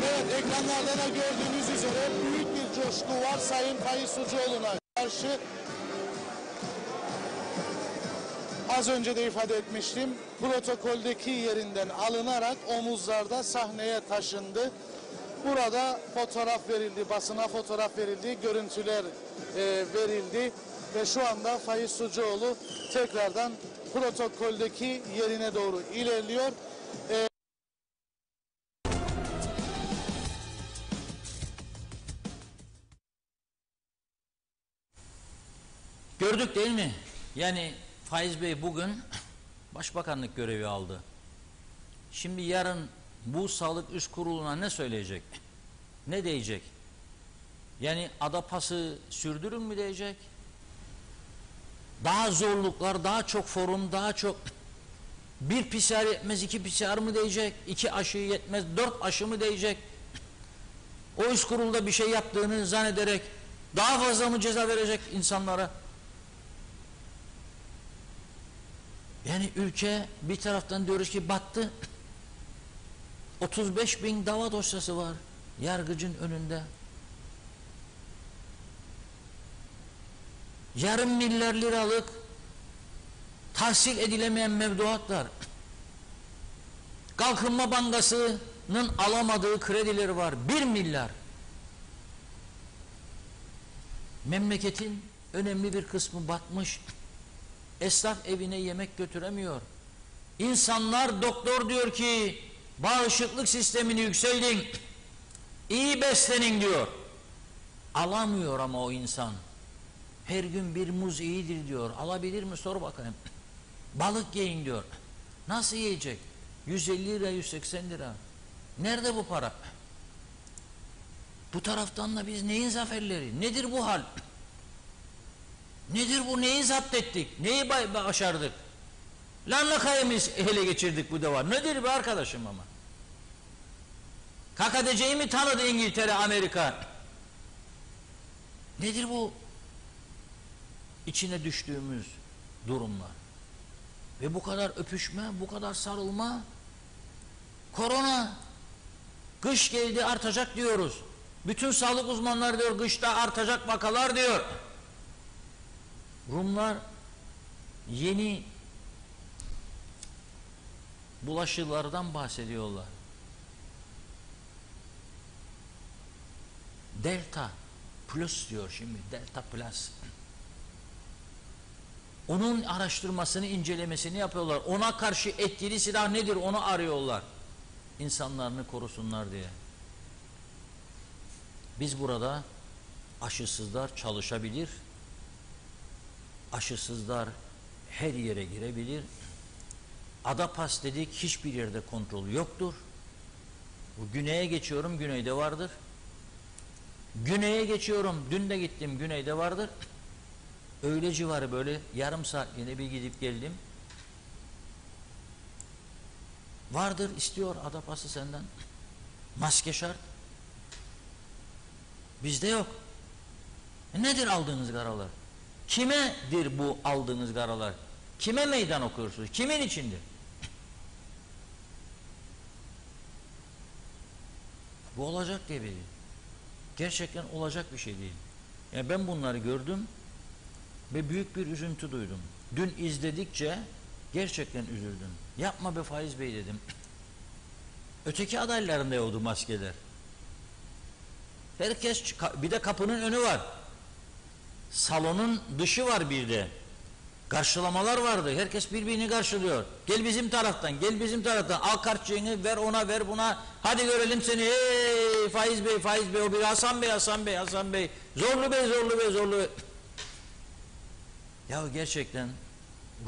Evet, ekranlarda da gördüğünüz üzere büyük bir coşku var Sayın Faiz Sucuoğlu'na karşı. Az önce de ifade etmiştim. Protokoldeki yerinden alınarak omuzlarda sahneye taşındı. Burada fotoğraf verildi, basına fotoğraf verildi, görüntüler verildi ve şu anda Faiz Sucuoğlu tekrardan protokoldeki yerine doğru ilerliyor. Gördük değil mi? Yani Faiz Bey bugün başbakanlık görevi aldı. Şimdi yarın bu sağlık üst kuruluna ne söyleyecek? Ne diyecek? Yani Adapas'ı sürdürün mü diyecek? Daha zorluklar, daha çok forum, daha çok bir PCR yetmez, 2 PCR mı diyecek? 2 aşı yetmez, 4 aşı mı diyecek? O üst kurulda bir şey yaptığını zannederek daha fazla mı ceza verecek insanlara? Yani ülke bir taraftan diyoruz ki battı. 35.000 dava dosyası var yargıcın önünde. Yarım milyar liralık tahsil edilemeyen mevduatlar. Kalkınma Bankası'nın alamadığı krediler var. 1 milyar. Memleketin önemli bir kısmı batmış. Esnaf evine yemek götüremiyor. İnsanlar, doktor diyor ki bağışıklık sistemini yükseltin, iyi beslenin diyor. Alamıyor ama o insan. Her gün bir muz iyidir diyor. Alabilir mi sor bakayım. Balık yiyin diyor. Nasıl yiyecek? 150 lira, 180 lira. Nerede bu para? Bu taraftan da biz neyin zaferleri? Nedir bu hal? Nedir bu? Neyi zapt ettik? Neyi başardık? Lanlakayımız ele geçirdik bu defa. Nedir be arkadaşım ama? KKTC'yi mi tanıdı İngiltere, Amerika? Nedir bu? İçine düştüğümüz durumlar. Ve bu kadar öpüşme, bu kadar sarılma. Korona. Kış geldi artacak diyoruz. Bütün sağlık uzmanları diyor kışta artacak vakalar diyor. Rumlar yeni bulaşılardan bahsediyorlar. Delta Plus diyor şimdi. Delta Plus. Onun araştırmasını, incelemesini yapıyorlar. Ona karşı etkili silah nedir onu arıyorlar. İnsanlarını korusunlar diye. Biz burada aşısızlar çalışabilir. Aşısızlar her yere girebilir. Adapas dedik, hiçbir yerde kontrol yoktur. Bu güneye geçiyorum, güneyde vardır. Güneye geçiyorum, dün de gittim, güneyde vardır. Öğle civarı böyle yarım saat yine bir gidip geldim. Vardır, istiyor Adapas'ı senden. Maske şart. Bizde yok. Nedir aldığınız kararlar? Kimedir bu aldığınız kararlar? Kime meydan okuyorsunuz? Kimin içindir? Bu olacak diye bir. Gerçekten olacak bir şey değil. Yani ben bunları gördüm ve büyük bir üzüntü duydum. Dün izledikçe gerçekten üzüldüm. Yapma be Faiz Bey dedim. Öteki adaylarında yoktu maskeler. Herkes, bir de kapının önü var. Salonun dışı var bir de. Karşılamalar vardı. Herkes birbirini karşılıyor. Gel bizim taraftan, gel bizim taraftan. Al kartçığını, ver ona, ver buna. Hadi görelim seni. Hey Faiz Bey, Faiz Bey. O bir Hasan Bey, Hasan Bey, Hasan Bey. Zorlu Bey, Zorlu Bey, Zorlu Bey. Ya gerçekten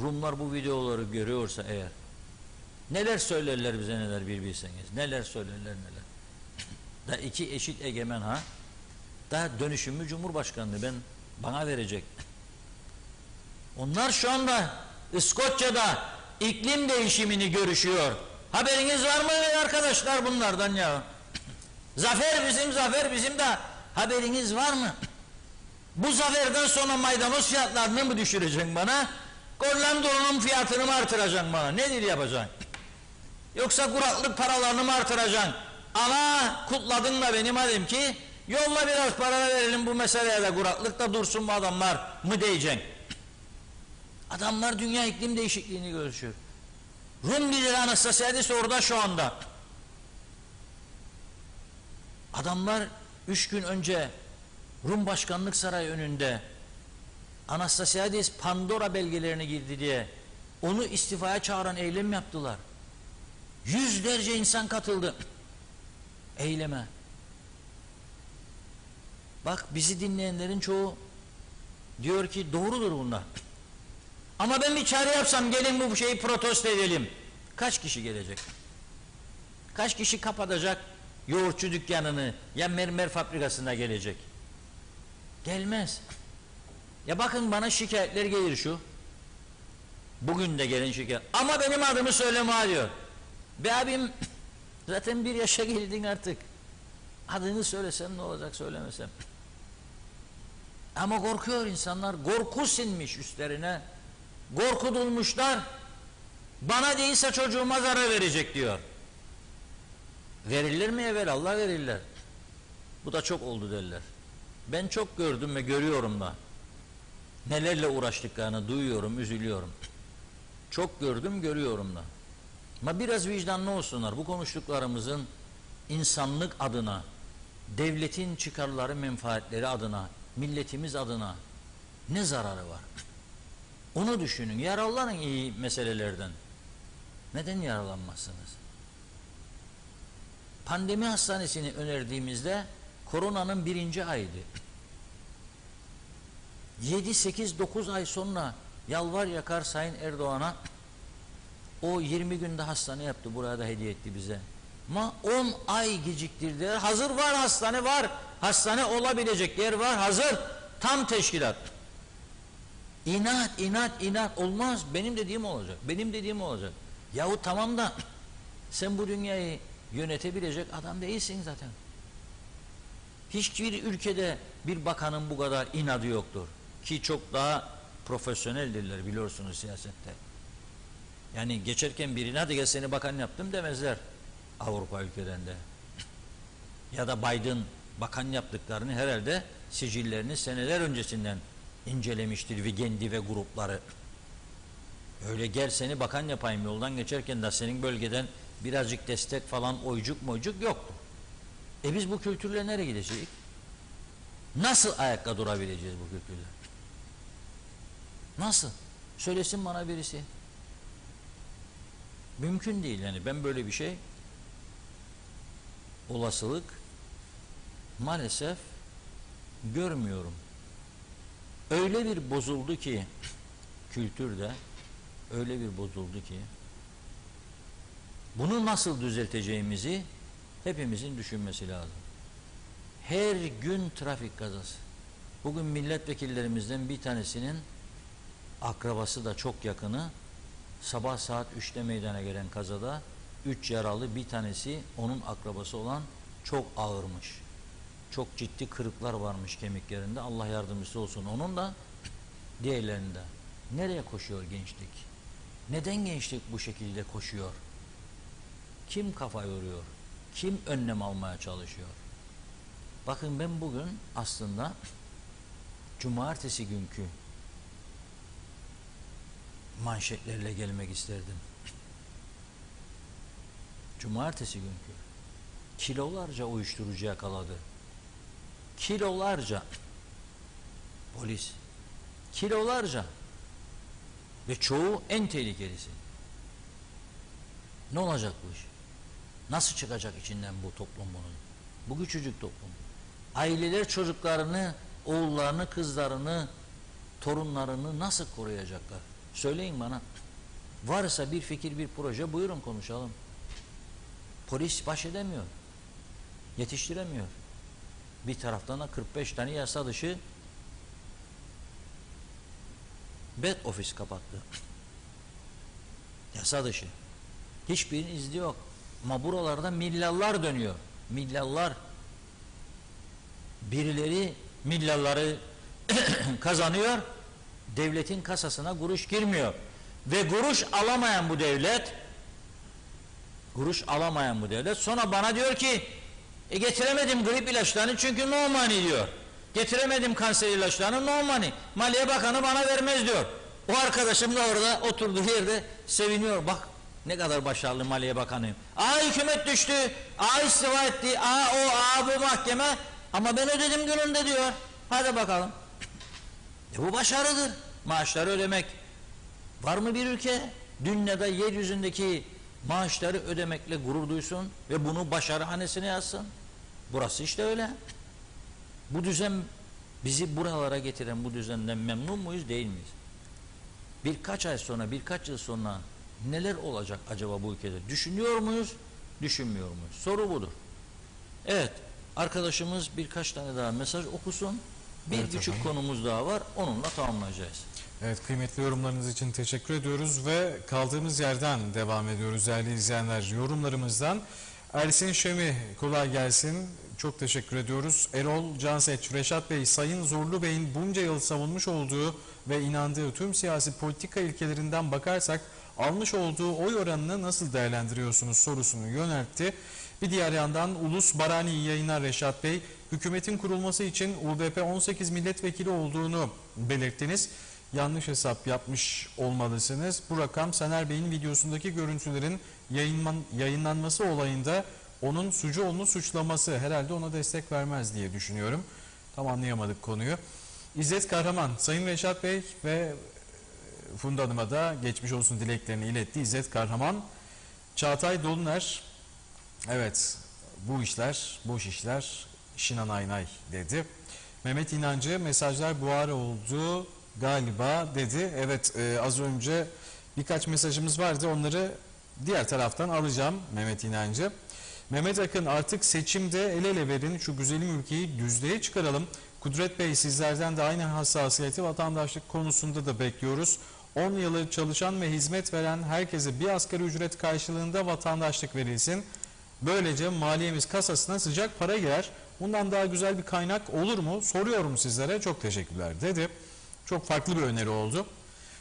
Rumlar bu videoları görüyorsa eğer neler söylerler bize, neler bir bilseniz. Neler söylerler, neler. Da iki eşit egemen ha. Hatta dönüşümlü Cumhurbaşkanlığı bana verecek. Onlar şu anda İskoçya'da iklim değişimini görüşüyor. Haberiniz var mı arkadaşlar bunlardan ya? Zafer bizim de haberiniz var mı? Bu zaferden sonra maydanoz fiyatlarını mı düşüreceksin bana? Gollandolunun fiyatını mı artıracaksın bana? Nedir yapacaksın? Yoksa kuraklık paralarını mı artıracaksın? Ama kutladın da beni madem ki yolla biraz para verelim bu meseleye de kuraklık da dursun bu adamlar mı diyeceksin? Adamlar dünya iklim değişikliğini görüşüyor. Rum lideri Anastasiadis orada şu anda. Adamlar 3 gün önce Rum Başkanlık Sarayı önünde Anastasiadis Pandora belgelerini girdi diye onu istifaya çağıran eylem yaptılar. Yüzlerce insan katıldı eyleme. Bak bizi dinleyenlerin çoğu diyor ki doğrudur bunlar. Ama ben bir çağrı yapsam gelin bu şeyi protesto edelim. Kaç kişi gelecek? Kaç kişi kapatacak yoğurtçu dükkanını ya mermer fabrikasına gelecek? Gelmez. Ya bakın bana şikayetler gelir şu. Bugün de gelen şikayet. Ama benim adımı söyleme diyor. Be abim zaten bir yaşa geldin artık. Adını söylesem ne olacak söylemesem. Ama korkuyor insanlar. Korku sinmiş üstlerine. Korkutulmuşlar. Bana değilse çocuğuma zarar verecek diyor. Verirler mi evvel Allah verirler. Bu da çok oldu derler. Ben çok gördüm ve görüyorum da. Nelerle uğraştıklarını duyuyorum, üzülüyorum. Çok gördüm, görüyorum da. Ama biraz vicdanlı olsunlar. Bu konuştuklarımızın insanlık adına, devletin çıkarları, menfaatleri adına, milletimiz adına ne zararı var? Onu düşünün. Yararlanın iyi meselelerden. Neden yararlanmazsınız? Pandemi hastanesini önerdiğimizde koronanın 1. ayıydı. 7, 8, 9 ay sonra yalvar yakar Sayın Erdoğan'a o 20 günde hastane yaptı. Buraya da hediye etti bize. Ama 10 ay geciktirdiler. Hazır var hastane var. Hastane olabilecek yer var. Hazır. Tam teşkilat. İnat olmaz. Benim dediğim olacak. Benim dediğim olacak. Yahu tamam da sen bu dünyayı yönetebilecek adam değilsin zaten. Hiçbir ülkede bir bakanın bu kadar inadı yoktur. Ki çok daha profesyoneldirler biliyorsunuz siyasette. Yani geçerken birine hadi gel seni bakan yaptım demezler Avrupa ülkelerinde. Ya da Biden bakan yaptıklarını herhalde sicillerini seneler öncesinden incelemiştir Vigendi ve grupları. Öyle gel seni bakan yapayım yoldan geçerken de senin bölgeden birazcık destek falan oycuk moycuk yoktu. Biz bu kültürle nereye gideceğiz? Nasıl ayakta durabileceğiz bu kültürle? Nasıl? Söylesin bana birisi. Mümkün değil yani ben böyle bir şey olasılık maalesef görmüyorum. Öyle bir bozuldu ki kültürde öyle bir bozuldu ki bunu nasıl düzelteceğimizi hepimizin düşünmesi lazım. Her gün trafik kazası. Bugün milletvekillerimizden bir tanesinin akrabası da çok yakını sabah saat 3'te meydana gelen kazada 3 yaralı bir tanesi onun akrabası olan çok ağırmış. Çok ciddi kırıklar varmış kemiklerinde. Allah yardımcısı olsun onun da diğerlerinde. Nereye koşuyor gençlik? Neden gençlik bu şekilde koşuyor? Kim kafa yoruyor? Kim önlem almaya çalışıyor? Bakın ben bugün aslında cumartesi günkü manşetlerle gelmek isterdim. Cumartesi günkü kilolarca uyuşturucu yakaladı. Kilolarca polis. Kilolarca ve çoğu en tehlikelisi. Ne olacak bu iş? Nasıl çıkacak içinden bu toplum bunun? Bu küçücük toplum. Aileler çocuklarını, oğullarını, kızlarını, torunlarını nasıl koruyacaklar? Söyleyin bana. Varsa bir fikir, bir proje buyurun konuşalım. Polis baş edemiyor. Yetiştiremiyor. bir taraftan da 45 tane yasa dışı bed ofis kapattı. Yasa dışı. Hiçbirinin izni yok. Ama buralarda milyarlar dönüyor. Milyarlar. Birileri milyarları kazanıyor. Devletin kasasına kuruş girmiyor. Ve kuruş alamayan bu devlet sonra bana diyor ki getiremedim grip ilaçlarını çünkü no money diyor. Getiremedim kanser ilaçlarını no money. Maliye Bakanı bana vermez diyor. O arkadaşım da orada oturduğu yerde seviniyor. Bak ne kadar başarılı Maliye Bakanı. Hükümet düştü. İstifa etti. Bu mahkeme. Ama ben ödedim gününde diyor. Hadi bakalım. Bu başarıdır. Maaşları ödemek. Var mı bir ülke dünyada yeryüzündeki maaşları ödemekle gurur duysun ve bunu başarı hanesine yazsın? Burası işte öyle. Bu düzen bizi buralara getiren bu düzenden memnun muyuz değil miyiz? Birkaç ay sonra, birkaç yıl sonra neler olacak acaba bu ülkede? Düşünüyor muyuz, düşünmüyor muyuz? Soru budur. Evet, arkadaşımız birkaç tane daha mesaj okusun. Bir küçük konumuz daha var, onunla tamamlayacağız. Evet, kıymetli yorumlarınız için teşekkür ediyoruz ve kaldığımız yerden devam ediyoruz değerli izleyenler yorumlarımızdan. Ersin Şemi kolay gelsin. Çok teşekkür ediyoruz. Erol Canseç, Reşat Bey, Sayın Zorlu Bey'in bunca yıl savunmuş olduğu ve inandığı tüm siyasi politika ilkelerinden bakarsak almış olduğu oy oranını nasıl değerlendiriyorsunuz sorusunu yöneltti. Bir diğer yandan Ulus Barani iyi yayınlar Reşat Bey. Hükümetin kurulması için UBP 18 milletvekili olduğunu belirttiniz. Yanlış hesap yapmış olmalısınız. Bu rakam Sener Bey'in videosundaki görüntülerin yayınlanması olayında onun Sucuoğlu'nu suçlaması herhalde ona destek vermez diye düşünüyorum. Tam anlayamadık konuyu. İzzet Kahraman, Sayın Reşat Bey ve Funda Hanım'a da geçmiş olsun dileklerini iletti. İzzet Kahraman, Çağatay Doluner, evet bu işler, boş işler, şinanay nay dedi. Mehmet İnancı, mesajlar buhar oldu galiba dedi. Evet az önce birkaç mesajımız vardı, onları diğer taraftan alacağım Mehmet İnancı. Mehmet Akın, artık seçimde el ele verin, şu güzelim ülkeyi düzlüğe çıkaralım. Kudret Bey, sizlerden de aynı hassasiyeti vatandaşlık konusunda da bekliyoruz. 10 yılı çalışan ve hizmet veren herkese bir asgari ücret karşılığında vatandaşlık verilsin. Böylece maliyemiz kasasına sıcak para girer. Bundan daha güzel bir kaynak olur mu? Soruyorum sizlere. Çok teşekkürler dedi. Çok farklı bir öneri oldu.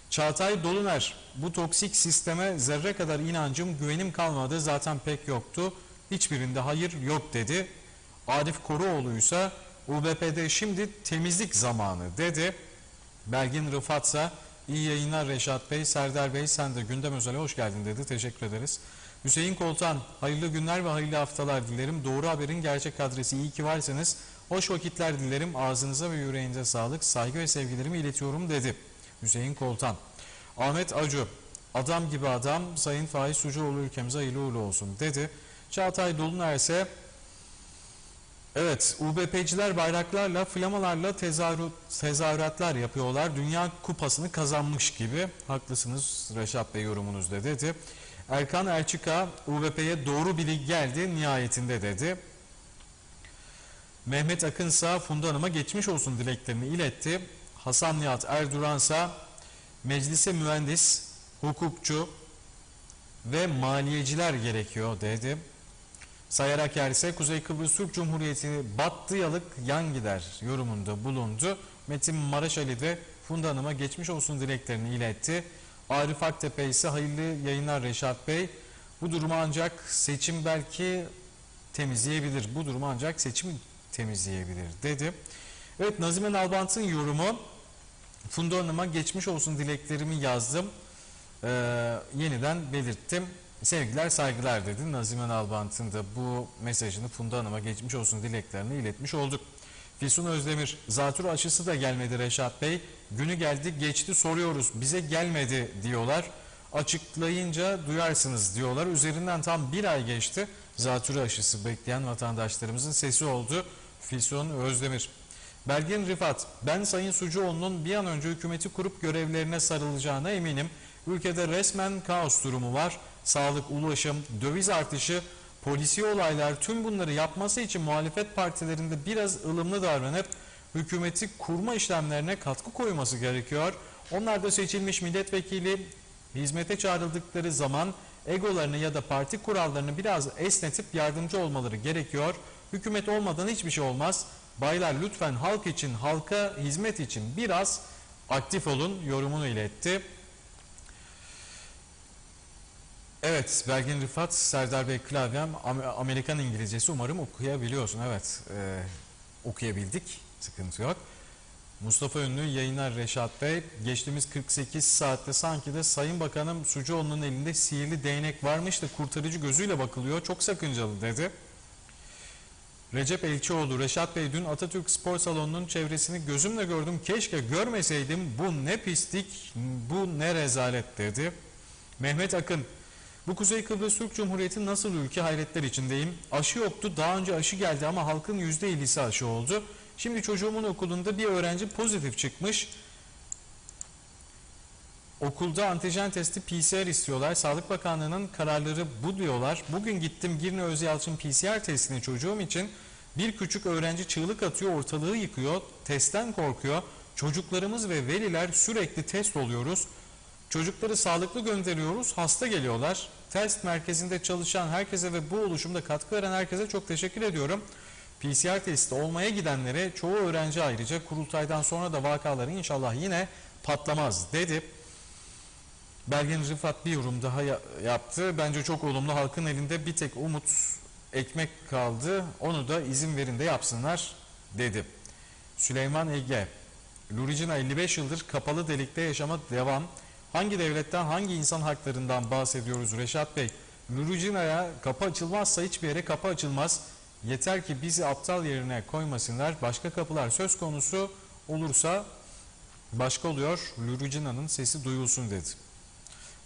Çağatay Doluner, bu toksik sisteme zerre kadar inancım, güvenim kalmadı. Zaten pek yoktu. Hiçbirinde hayır yok dedi. Arif Koruoğlu'ysa UBP'de şimdi temizlik zamanı dedi. Belgin Rıfat'sa iyi yayınlar Reşat Bey, Serdar Bey sen de gündem özele hoş geldin dedi. Teşekkür ederiz. Hüseyin Koltan, hayırlı günler ve hayırlı haftalar dilerim. Doğru Haber'in gerçek adresi, iyi ki varsınız. Hoş vakitler dilerim. Ağzınıza ve yüreğinize sağlık. Saygı ve sevgilerimi iletiyorum dedi. Hüseyin Koltan. Ahmet Acu, adam gibi adam, Sayın Faiz Sucuoğlu ülkemize hayırlı uğurlu olsun dedi. Çağatay Doluner ise evet, UBP'ciler bayraklarla, flamalarla tezahüratlar yapıyorlar. Dünya kupasını kazanmış gibi. Haklısınız Reşat Bey yorumunuzda dedi. Erkan Erçika, UBP'ye doğru biri geldi nihayetinde dedi. Mehmet Akınsa Funda Hanım'a geçmiş olsun dileklerini iletti. Hasan Nihat Erduransa meclise mühendis, hukukçu ve maliyeciler gerekiyor dedi. Sayar Aker ise Kuzey Kıbrıs Türk Cumhuriyeti battı yalık yan gider yorumunda bulundu. Metin Maraşali de Funda Hanım'a geçmiş olsun dileklerini iletti. Arif Aktepe ise hayırlı yayınlar Reşat Bey. Bu durumu ancak seçim belki temizleyebilir. Bu durumu ancak seçim temizleyebilir dedi. Evet, Nazime Nalbant'ın yorumu, Funda Hanım'a geçmiş olsun dileklerimi yazdım. Yeniden belirttim. Sevgiler saygılar dedi. Nazime Nalbant'ın da bu mesajını Funda Hanım'a geçmiş olsun dileklerini iletmiş olduk. Füsun Özdemir, zatürre aşısı da gelmedi Reşat Bey. Günü geldi geçti soruyoruz, bize gelmedi diyorlar. Açıklayınca duyarsınız diyorlar. Üzerinden tam bir ay geçti. Zatürre aşısı bekleyen vatandaşlarımızın sesi oldu. Füsun Özdemir. Belgin Rifat, ben Sayın Sucuoğlu'nun bir an önce hükümeti kurup görevlerine sarılacağına eminim. Ülkede resmen kaos durumu var. Sağlık, ulaşım, döviz artışı, polisi olaylar, tüm bunları yapması için muhalefet partilerinde biraz ılımlı davranıp hükümeti kurma işlemlerine katkı koyması gerekiyor. Onlar da seçilmiş milletvekili hizmete çağrıldıkları zaman egolarını ya da parti kurallarını biraz esnetip yardımcı olmaları gerekiyor. Hükümet olmadan hiçbir şey olmaz. Baylar lütfen halk için, halka hizmet için biraz aktif olun yorumunu iletti. Evet, Belgin Rıfat, Serdar Bey klavyem, Amerikan İngilizcesi umarım okuyabiliyorsun. Evet, okuyabildik, sıkıntı yok. Mustafa Ünlü yayınlar Reşat Bey. Geçtiğimiz 48 saatte sanki de Sayın Bakanım Sucuoğlu'nun elinde sihirli değnek varmış da kurtarıcı gözüyle bakılıyor. Çok sakıncalı dedi. Recep Elçioğlu, Reşat Bey dün Atatürk Spor Salonu'nun çevresini gözümle gördüm. Keşke görmeseydim. Bu ne pislik, bu ne rezalet dedi. Mehmet Akın, bu Kuzey Kıbrıs Türk Cumhuriyeti nasıl ülke hayretler içindeyim. Aşı yoktu, daha önce aşı geldi ama halkın %50'si aşı oldu. Şimdi çocuğumun okulunda bir öğrenci pozitif çıkmış. Okulda antijen testi PCR istiyorlar. Sağlık Bakanlığı'nın kararları bu diyorlar. Bugün gittim Girne Özyalçın PCR testine çocuğum için. Bir küçük öğrenci çığlık atıyor, ortalığı yıkıyor. Testten korkuyor. Çocuklarımız ve veliler sürekli test oluyoruz. Çocukları sağlıklı gönderiyoruz, hasta geliyorlar. Test merkezinde çalışan herkese ve bu oluşumda katkı veren herkese çok teşekkür ediyorum. PCR testi olmaya gidenlere, çoğu öğrenci ayrıca, kurultaydan sonra da vakaları inşallah yine patlamaz dedi. Belgin Rıfat bir yorum daha yaptı. Bence çok olumlu, halkın elinde bir tek umut ekmek kaldı. Onu da izin verin de yapsınlar dedi. Süleyman Ege, Luricina 55 yıldır kapalı delikte yaşama devam. Hangi devletten, hangi insan haklarından bahsediyoruz Reşat Bey? Lurucina'ya kapı açılmazsa hiçbir yere kapı açılmaz. Yeter ki bizi aptal yerine koymasınlar. Başka kapılar söz konusu olursa başka oluyor. Lurucina'nın sesi duyulsun dedi.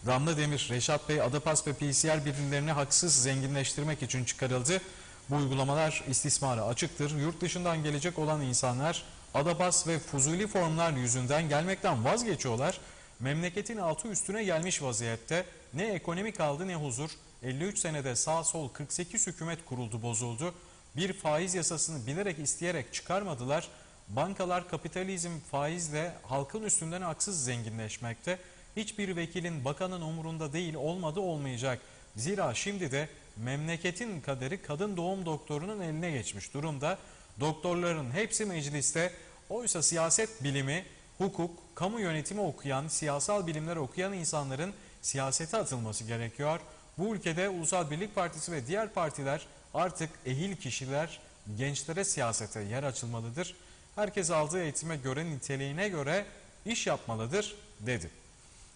Damla Demir, Reşat Bey, Adapas ve PCR birimlerini haksız zenginleştirmek için çıkarıldı. Bu uygulamalar istismara açıktır. Yurt dışından gelecek olan insanlar Adapas ve fuzuli formlar yüzünden gelmekten vazgeçiyorlar. Memleketin altı üstüne gelmiş vaziyette. Ne ekonomi kaldı ne huzur. 53 senede sağ sol 48 hükümet kuruldu, bozuldu. Bir faiz yasasını bilerek isteyerek çıkarmadılar. Bankalar kapitalizm faizle halkın üstünden haksız zenginleşmekte. Hiçbir vekilin, bakanın umurunda değil, olmadı olmayacak. Zira şimdi de memleketin kaderi kadın doğum doktorunun eline geçmiş durumda. Doktorların hepsi mecliste. Oysa siyaset bilimi, hukuk, kamu yönetimi okuyan, siyasal bilimler okuyan insanların siyasete atılması gerekiyor. Bu ülkede Ulusal Birlik Partisi ve diğer partiler artık ehil kişiler, gençlere siyasete yer açılmalıdır. Herkes aldığı eğitime göre, niteliğine göre iş yapmalıdır dedi.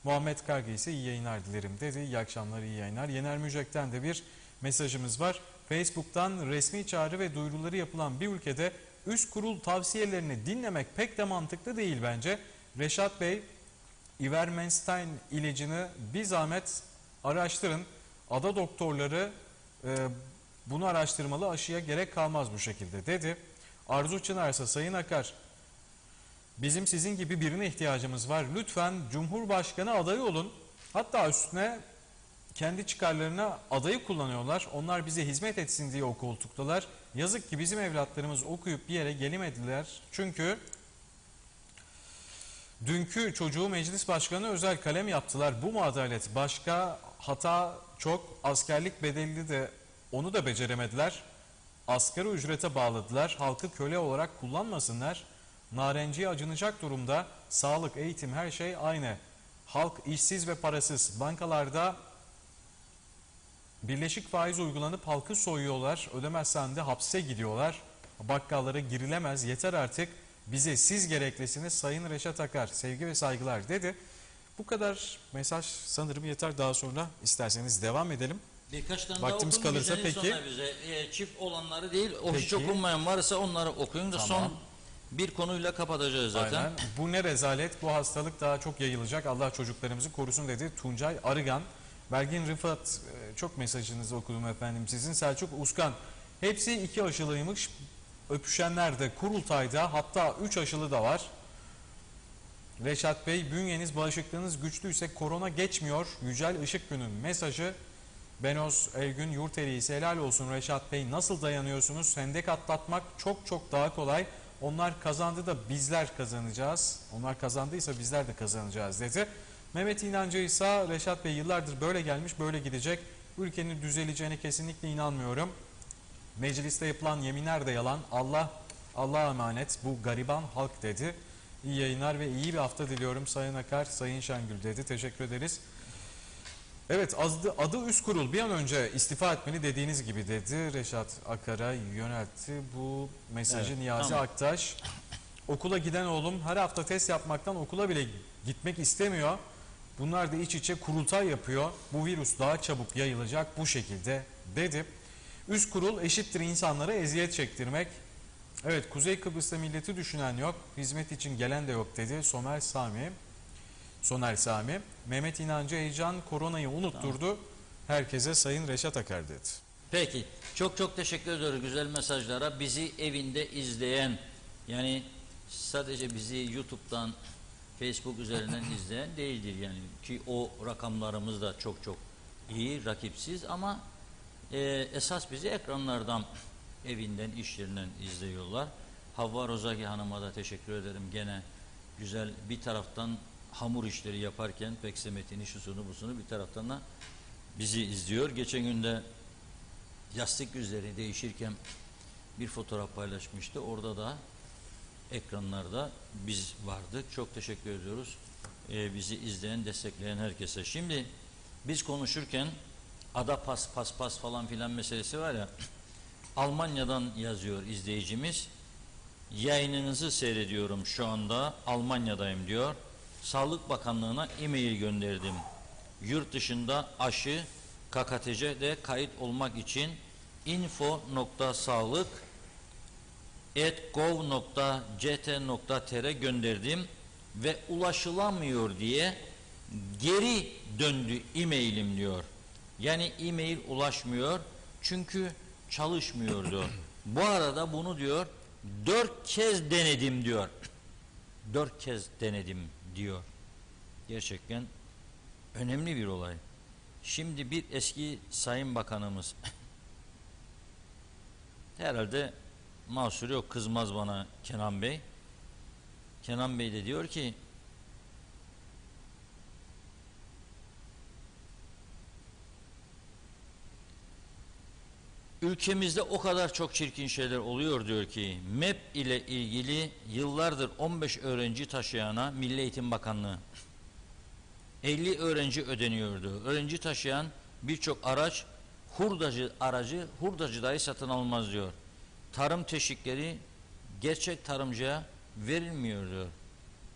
Muhammed Kargı ise iyi yayınlar dilerim dedi. İyi akşamlar, iyi yayınlar. Yener Mücek'ten de bir mesajımız var. Facebook'tan resmi çağrı ve duyuruları yapılan bir ülkede üst kurul tavsiyelerini dinlemek pek de mantıklı değil bence. Reşat Bey, Ivermectin ilacını bir zahmet araştırın. Ada doktorları bunu araştırmalı, aşıya gerek kalmaz bu şekilde dedi. Arzu Çınarsa, Sayın Akar, bizim sizin gibi birine ihtiyacımız var. Lütfen Cumhurbaşkanı adayı olun. Hatta üstüne kendi çıkarlarına adayı kullanıyorlar. Onlar bize hizmet etsin diye o koltuktalar. Yazık ki bizim evlatlarımız okuyup bir yere gelemediler. Çünkü dünkü çocuğu meclis başkanı özel kalem yaptılar. Bu mu adalet? Başka hata çok. Askerlik bedelli de onu da beceremediler. Asgari ücrete bağladılar. Halkı köle olarak kullanmasınlar. Narenciye acınacak durumda. Sağlık, eğitim, her şey aynı. Halk işsiz ve parasız. Bankalarda birleşik faiz uygulanıp halkı soyuyorlar. Ödemezsen de hapse gidiyorlar. Bakkallara girilemez. Yeter artık. Bize siz gereklisiniz Sayın Reşat Akar. Sevgi ve saygılar dedi. Bu kadar mesaj sanırım yeter. Daha sonra isterseniz devam edelim. Birkaç tane Vaktimiz daha okuyun, kalırsa güzelce peki. sonra bize. Çift olanları değil, o Peki. hiç okunmayan varsa onları okuyun da Tamam. son bir konuyla kapatacağız zaten. Aynen. Bu ne rezalet, bu hastalık daha çok yayılacak. Allah çocuklarımızı korusun dedi Tuncay Arıgan. Belgin Rıfat, çok mesajınızı okudum efendim sizin. Selçuk Uskan, hepsi 2 aşılıymış. Öpüşenler de kurultayda, hatta 3 aşılı da var. Reşat Bey, bünyeniz bağışıklığınız güçlüyse korona geçmiyor. Yücel Işıkgün'ün mesajı Benoz Elgün Yurteli ise helal olsun Reşat Bey, nasıl dayanıyorsunuz? Hendek atlatmak çok çok daha kolay. Onlar kazandı da bizler kazanacağız. Onlar kazandıysa bizler de kazanacağız dedi. Mehmet İnancı ise Reşat Bey yıllardır böyle gelmiş böyle gidecek. Bu ülkenin düzeleceğine kesinlikle inanmıyorum. Mecliste yapılan yeminler de yalan. Allah'a emanet bu gariban halk dedi. İyi yayınlar ve iyi bir hafta diliyorum Sayın Akar, Sayın Şengül dedi. Teşekkür ederiz. Evet, adı üst kurul bir an önce istifa etmeli dediğiniz gibi dedi. Reşat Akar'a yöneltti bu mesajı. Evet, Niyazi tamam. Aktaş. Okula giden oğlum her hafta test yapmaktan okula bile gitmek istemiyor. Bunlar da iç içe kurultay yapıyor. Bu virüs daha çabuk yayılacak bu şekilde dedi. Üst kurul eşittir insanlara eziyet çektirmek. Evet, Kuzey Kıbrıs'ta milleti düşünen yok, hizmet için gelen de yok dedi Soner Sami. Mehmet İnancı heyecan koronayı unutturdu. Herkese Sayın Reşat Akar dedi. Peki. Çok çok teşekkür ediyoruz güzel mesajlara. Bizi evinde izleyen, yani sadece bizi YouTube'dan, Facebook üzerinden izleyen değildir yani. Ki o rakamlarımız da çok çok iyi, rakipsiz ama esas bizi ekranlardan, evinden, iş yerinden izliyorlar. Havva Rozagi Hanım'a da teşekkür ederim. Gene güzel bir taraftan hamur işleri yaparken peksemetini, şusunu, busunu bir taraftan da bizi izliyor. Geçen günde yastık yüzleri değişirken bir fotoğraf paylaşmıştı. Orada da ekranlarda biz vardık. Çok teşekkür ediyoruz. Bizi izleyen, destekleyen herkese. Şimdi biz konuşurken ada pas falan filan meselesi var ya, Almanya'dan yazıyor izleyicimiz. Yayınınızı seyrediyorum şu anda, Almanya'dayım diyor. Sağlık Bakanlığı'na e-mail gönderdim. Yurt dışında aşı KKTC'de kayıt olmak için info.sağlık@gov.ct.tr gönderdim ve ulaşılamıyor diye geri döndü e-mailim diyor. Yani e-mail ulaşmıyor çünkü çalışmıyor diyor. Bu arada bunu diyor 4 kez denedim diyor. 4 kez denedim diyor. Gerçekten önemli bir olay. Şimdi bir eski Sayın Bakanımız herhalde mahsur yok, kızmaz bana Kenan Bey. Kenan Bey de diyor ki ülkemizde o kadar çok çirkin şeyler oluyor diyor ki MEP ile ilgili yıllardır 15 öğrenci taşıyana Milli Eğitim Bakanlığı 50 öğrenci ödeniyordu. Öğrenci taşıyan birçok araç hurdacı dahi satın almaz diyor. Tarım teşvikleri gerçek tarımcıya verilmiyor diyor.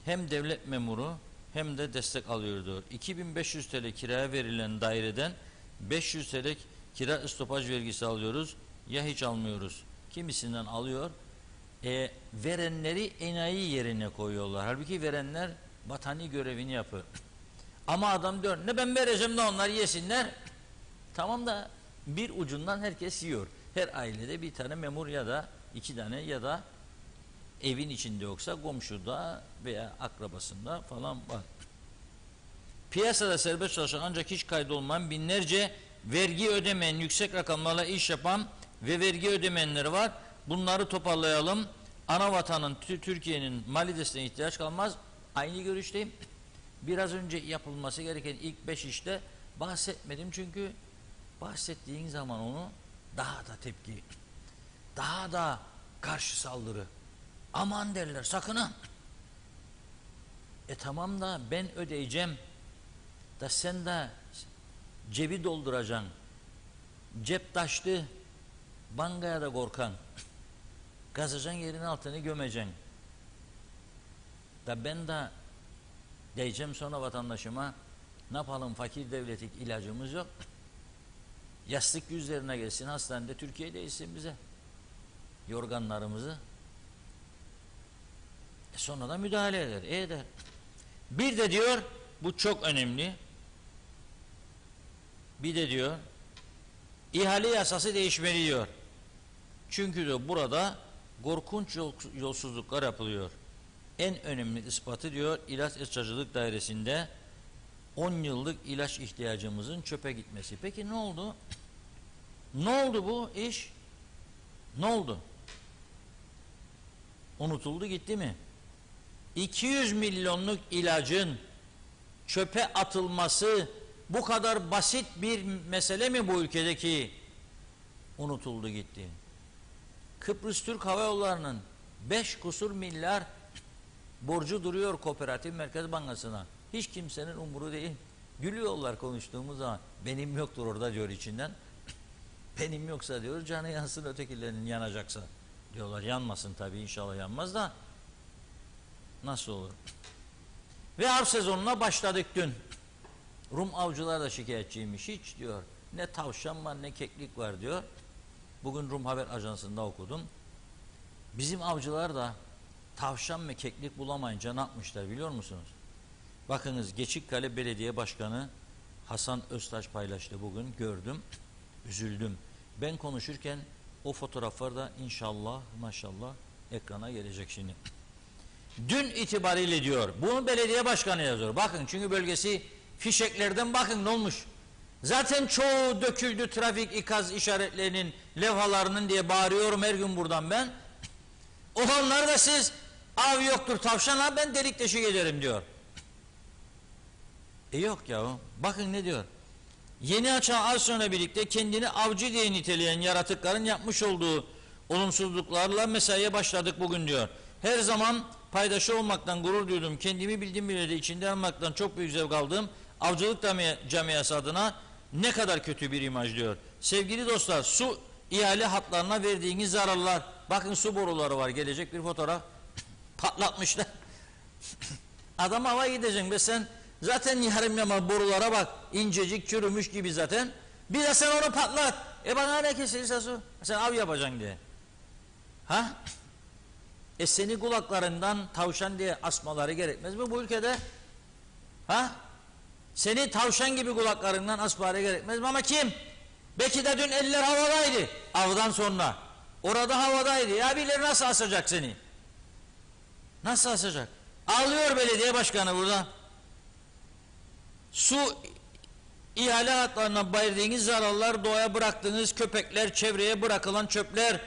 Hem devlet memuru hem de destek alıyor diyor. 2500 TL kiraya verilen daireden 500 TL kira stopaj vergisi alıyoruz ya hiç almıyoruz. Kimisinden alıyor. Verenleri enayi yerine koyuyorlar. Halbuki verenler vatani görevini yapıyor. Ama adam diyor ne ben vereceğim de onlar yesinler. Tamam da bir ucundan herkes yiyor. Her ailede bir tane memur ya da 2 tane ya da evin içinde yoksa komşuda veya akrabasında falan var. Piyasada serbest çalışan ancak hiç kaydolmayan binlerce vergi ödemeyen, yüksek rakamlarla iş yapan ve vergi ödemeyenler var. Bunları toparlayalım. Ana vatanın, Türkiye'nin mali desteğine ihtiyaç kalmaz. Aynı görüşteyim. Biraz önce yapılması gereken ilk 5 işte bahsetmedim çünkü bahsettiğin zaman onu daha da tepki, daha da karşı saldırı. Aman derler, sakın ha. Tamam da ben ödeyeceğim da sen de cebi dolduracaksın. Cep taştı, bankaya da korkan. Kazacaksın, yerin altını gömeceksin. Da ben de diyeceğim sonra vatandaşıma, ne yapalım fakir devletik, ilacımız yok. Yastık yüzlerine gelsin, hastanede Türkiye'de içsin bize yorganlarımızı. Sonra da müdahale eder, eder. Bir de diyor, bu çok önemli. Bir de diyor, ihale yasası değişmeli diyor. Çünkü diyor burada korkunç yolsuzluklar yapılıyor. En önemli ispatı diyor ilaç eczacılık dairesinde 10 yıllık ilaç ihtiyacımızın çöpe gitmesi. Peki ne oldu? Ne oldu bu iş? Ne oldu? Unutuldu gitti mi? 200 milyonluk ilacın çöpe atılması bu kadar basit bir mesele mi bu ülkedeki? Unutuldu gitti. Kıbrıs Türk Hava Yolları'nın 5 kusur milyar borcu duruyor Kooperatif Merkez Bankası'na. Hiç kimsenin umuru değil. Gülüyorlar konuştuğumuz zaman. Benim yoktur orada diyor içinden. Benim yoksa diyor canı yansın, ötekilerinin yanacaksa diyorlar. Yanmasın tabii, inşallah yanmaz da nasıl olur? Ve av sezonuna başladık dün. Rum avcılar da şikayetçiymiş. Hiç diyor ne tavşan var ne keklik var diyor. Bugün Rum Haber Ajansı'nda okudum. Bizim avcılar da tavşan ve keklik bulamayınca ne yapmışlar biliyor musunuz? Bakınız, Geçikkale Belediye Başkanı Hasan Öztaş paylaştı bugün, gördüm, üzüldüm. Ben konuşurken o fotoğraflar da inşallah maşallah ekrana gelecek şimdi. Dün itibariyle diyor, bunu belediye başkanı yazıyor. Bakın, çünkü bölgesi fişeklerden bakın ne olmuş. Zaten çoğu döküldü, trafik ikaz işaretlerinin, levhalarının diye bağırıyorum her gün buradan ben. Olanları da siz av yoktur tavşan ha ben delik deşik ederim diyor. Yok ya, bakın ne diyor. Yeni açan Arson'la birlikte kendini avcı diye niteleyen yaratıkların yapmış olduğu olumsuzluklarla mesaiye başladık bugün diyor. Her zaman paydaşı olmaktan gurur duydum. Kendimi bildiğim bileli içinde almaktan çok büyük zevk aldım. Avcılık camiası adına ne kadar kötü bir imaj diyor. Sevgili dostlar, su ihale hatlarına verdiğiniz zararlar. Bakın su boruları var, gelecek bir fotoğraf. Patlatmışlar. Adam hava gideceksin be sen. Zaten yarım yama borulara bak. İncecik çürümüş gibi zaten. Bir de sen onu patlat. Bana ne kesilirse su. Sen av yapacaksın diye. Ha? Seni kulaklarından tavşan diye asmaları gerekmez mi bu ülkede? Ha? Seni tavşan gibi kulaklarından asmaları gerekmez mi? Ama kim? Belki de dün eller havadaydı. Avdan sonra. Orada havadaydı. Ya bilir nasıl asacak seni? Nasıl asacak? Ağlıyor belediye başkanı burada. Su ihale hatlarına verdiğiniz zararlar, doğaya bıraktığınız köpekler, çevreye bırakılan çöpler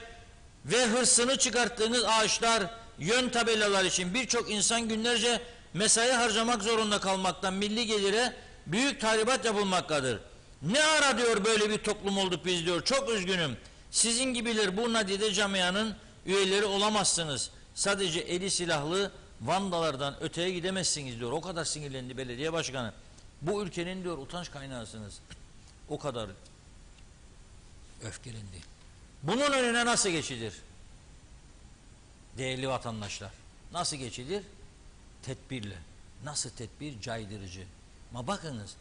ve hırsını çıkarttığınız ağaçlar, yön tabelalar için birçok insan günlerce mesai harcamak zorunda kalmaktan milli gelire büyük tahribat yapılmaktadır. Ne ara diyor böyle bir toplum olduk biz diyor. Çok üzgünüm. Sizin gibiler bu nadide camianın üyeleri olamazsınız. Sadece eli silahlı vandalardan öteye gidemezsiniz diyor. O kadar sinirlendi belediye başkanı. Bu ülkenin diyor utanç kaynağısınız. O kadar öfkelendi. Bunun önüne nasıl geçilir? Değerli vatandaşlar. Nasıl geçilir? Tedbirle. Nasıl tedbir? Caydırıcı. Ama bakınız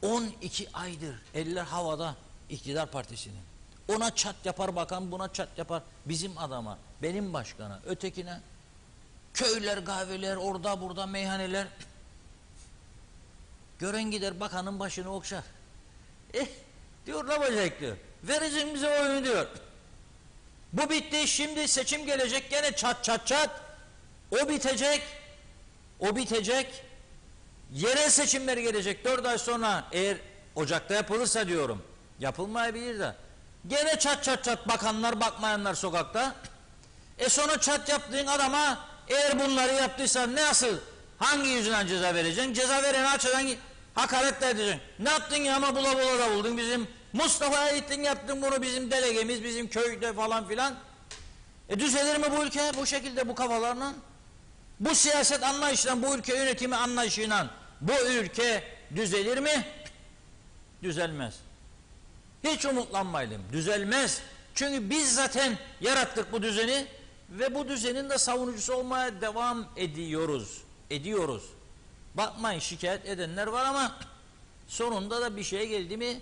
12 aydır eller havada iktidar partisinin. Ona çat yapar bakan, buna çat yapar. Bizim adama, benim başkana, ötekine. Köyler, kahveler, orada burada meyhaneler. Gören gider bakanın başını okşar. Diyor ne yapacak diyor. Verecek bize oyunu diyor. Bu bitti, şimdi seçim gelecek gene çat çat çat. O bitecek. O bitecek. Yerel seçimler gelecek 4 ay sonra, eğer Ocak'ta yapılırsa diyorum. Yapılmayabilir de. Gene çat çat çat bakanlar bakmayanlar sokakta. Sonra çat yaptığın adama eğer bunları yaptıysan ne asıl? Hangi yüzünden ceza vereceksin? Ceza vereni açıdan hakaret de edeceksin. Ne yaptın ya ama bula bula da buldun. Bizim Mustafa'ya gittin yaptın bunu, bizim delegemiz, bizim köyde falan filan. Düzelir mi bu ülke bu şekilde, bu kafalarla? Bu siyaset anlayışıyla, bu ülke yönetimi anlayışıyla bu ülke düzelir mi? Düzelmez. Hiç umutlanmayalım. Düzelmez. Çünkü biz zaten yarattık bu düzeni ve bu düzenin de savunucusu olmaya devam ediyoruz. Bakmayın, şikayet edenler var ama sonunda da bir şeye geldi mi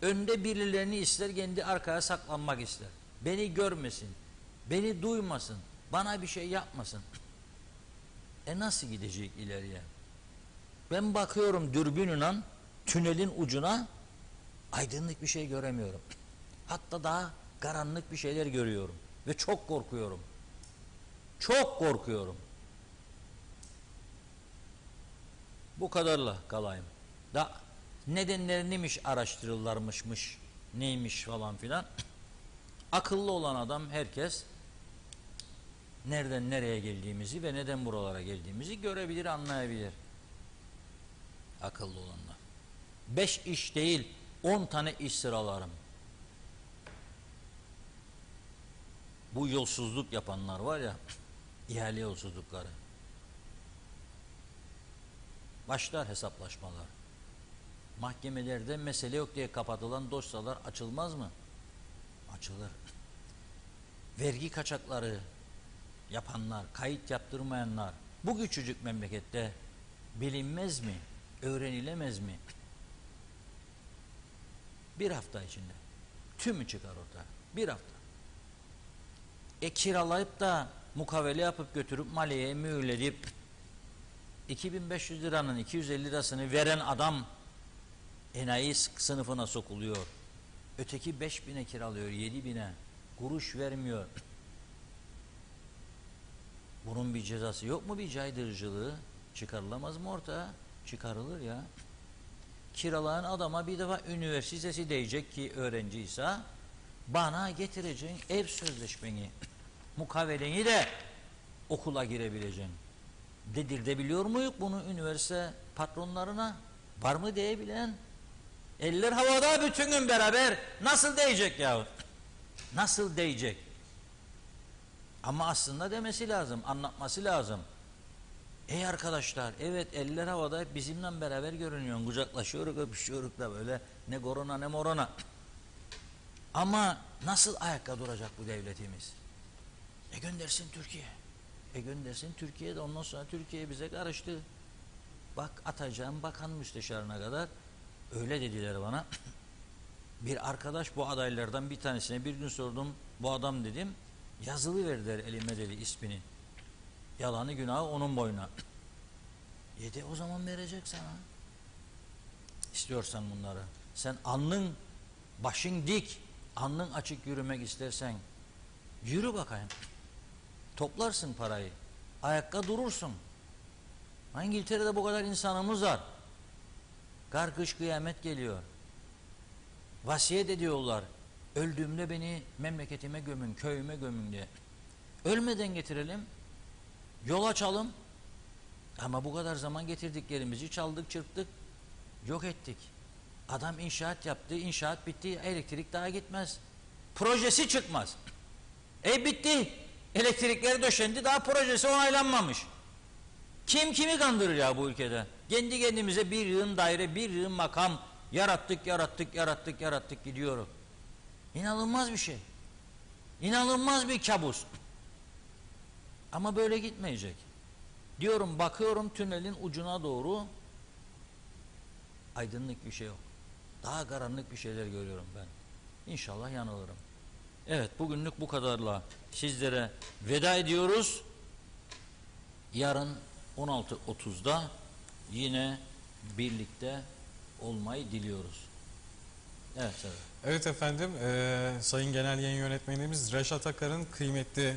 önde birilerini ister, kendi arkaya saklanmak ister. Beni görmesin, beni duymasın, bana bir şey yapmasın. Nasıl gidecek ileriye? Ben bakıyorum dürbünle tünelin ucuna, aydınlık bir şey göremiyorum. Hatta daha karanlık bir şeyler görüyorum ve çok korkuyorum. Çok korkuyorum. Bu kadarla kalayım. Da nedenleriniymiş araştırırlarmışmış, neymiş falan filan. Akıllı olan adam herkes nereden nereye geldiğimizi ve neden buralara geldiğimizi görebilir, anlayabilir. Akıllı olanlar. 5 iş değil, 10 tane iş sıralarım. Bu yolsuzluk yapanlar var ya, ihale yolsuzlukları. Başlar hesaplaşmalar. Mahkemelerde mesele yok diye kapatılan dosyalar açılmaz mı? Açılır. Vergi kaçakları yapanlar, kayıt yaptırmayanlar bu küçücük memlekette bilinmez mi? Öğrenilemez mi? Bir hafta içinde tümü çıkar ortaya. Bir hafta. Kiralayıp da mukavele yapıp götürüp maliyeye mühürleyip 2500 liranın 250 lirasını veren adam enayi sınıfına sokuluyor. Öteki 5000'e kiralıyor, 7000'e. Kuruş vermiyor. Bunun bir cezası yok mu, bir caydırıcılığı? Çıkarılamaz mı ortaya? Çıkarılır ya. Kiralayan adama bir defa üniversitesi diyecek ki öğrenciyse bana getireceğin ev sözleşmeni, mukaveleni de okula girebileceğin. Dedirtebiliyor muyuz bunu üniversite patronlarına? Var mı diyebilen? Eller havada bütün gün beraber. Nasıl diyecek ya? Nasıl diyecek? Ama aslında demesi lazım, anlatması lazım. Ey arkadaşlar, evet eller havada bizimle beraber görünüyor. Kucaklaşıyoruz, öpüşüyoruz da böyle. Ne korona ne morona. Ama nasıl ayakta duracak bu devletimiz? Göndersin Türkiye. Göndersin Türkiye de ondan sonra Türkiye bize karıştı. Bak atacağım bakan müsteşarına kadar öyle dediler bana. Bir arkadaş bu adaylardan bir tanesine bir gün sordum. Bu adam dedim. Yazılı verdiler elime dedi ismini. Yalanı günahı onun boyuna. Yedi o zaman verecek sana. İstiyorsan bunları. Sen alnın başın dik, alnın açık yürümek istersen yürü bakayım. Toplarsın parayı. Ayakta durursun. İngiltere'de bu kadar insanımız var. Kar kış kıyamet geliyor. Vasiyet ediyorlar. Öldüğümde beni memleketime gömün, köyüme gömün diye. Ölmeden getirelim. Yol açalım. Ama bu kadar zaman getirdiklerimizi çaldık, çırptık. Yok ettik. Adam inşaat yaptı, inşaat bitti, elektrik daha gitmez. Projesi çıkmaz. Bitti. Elektrikler döşendi, daha projesi onaylanmamış. Kim kimi kandırır ya bu ülkede? Kendi kendimize bir yığın daire, bir yığın makam yarattık gidiyoruz. İnanılmaz bir şey. İnanılmaz bir kabus. Ama böyle gitmeyecek. Diyorum, bakıyorum tünelin ucuna doğru aydınlık bir şey yok. Daha karanlık bir şeyler görüyorum ben. İnşallah yanılırım. Evet, bugünlük bu kadarla sizlere veda ediyoruz. Yarın 16.30'da yine birlikte olmayı diliyoruz. Evet, evet. Evet efendim, Sayın Genel Yayın Yönetmenimiz Reşat Akar'ın kıymetli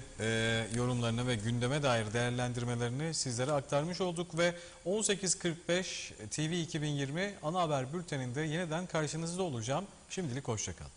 yorumlarını ve gündeme dair değerlendirmelerini sizlere aktarmış olduk ve 18.45 TV 2020 ana haber bülteninde yeniden karşınızda olacağım. Şimdilik hoşça kalın.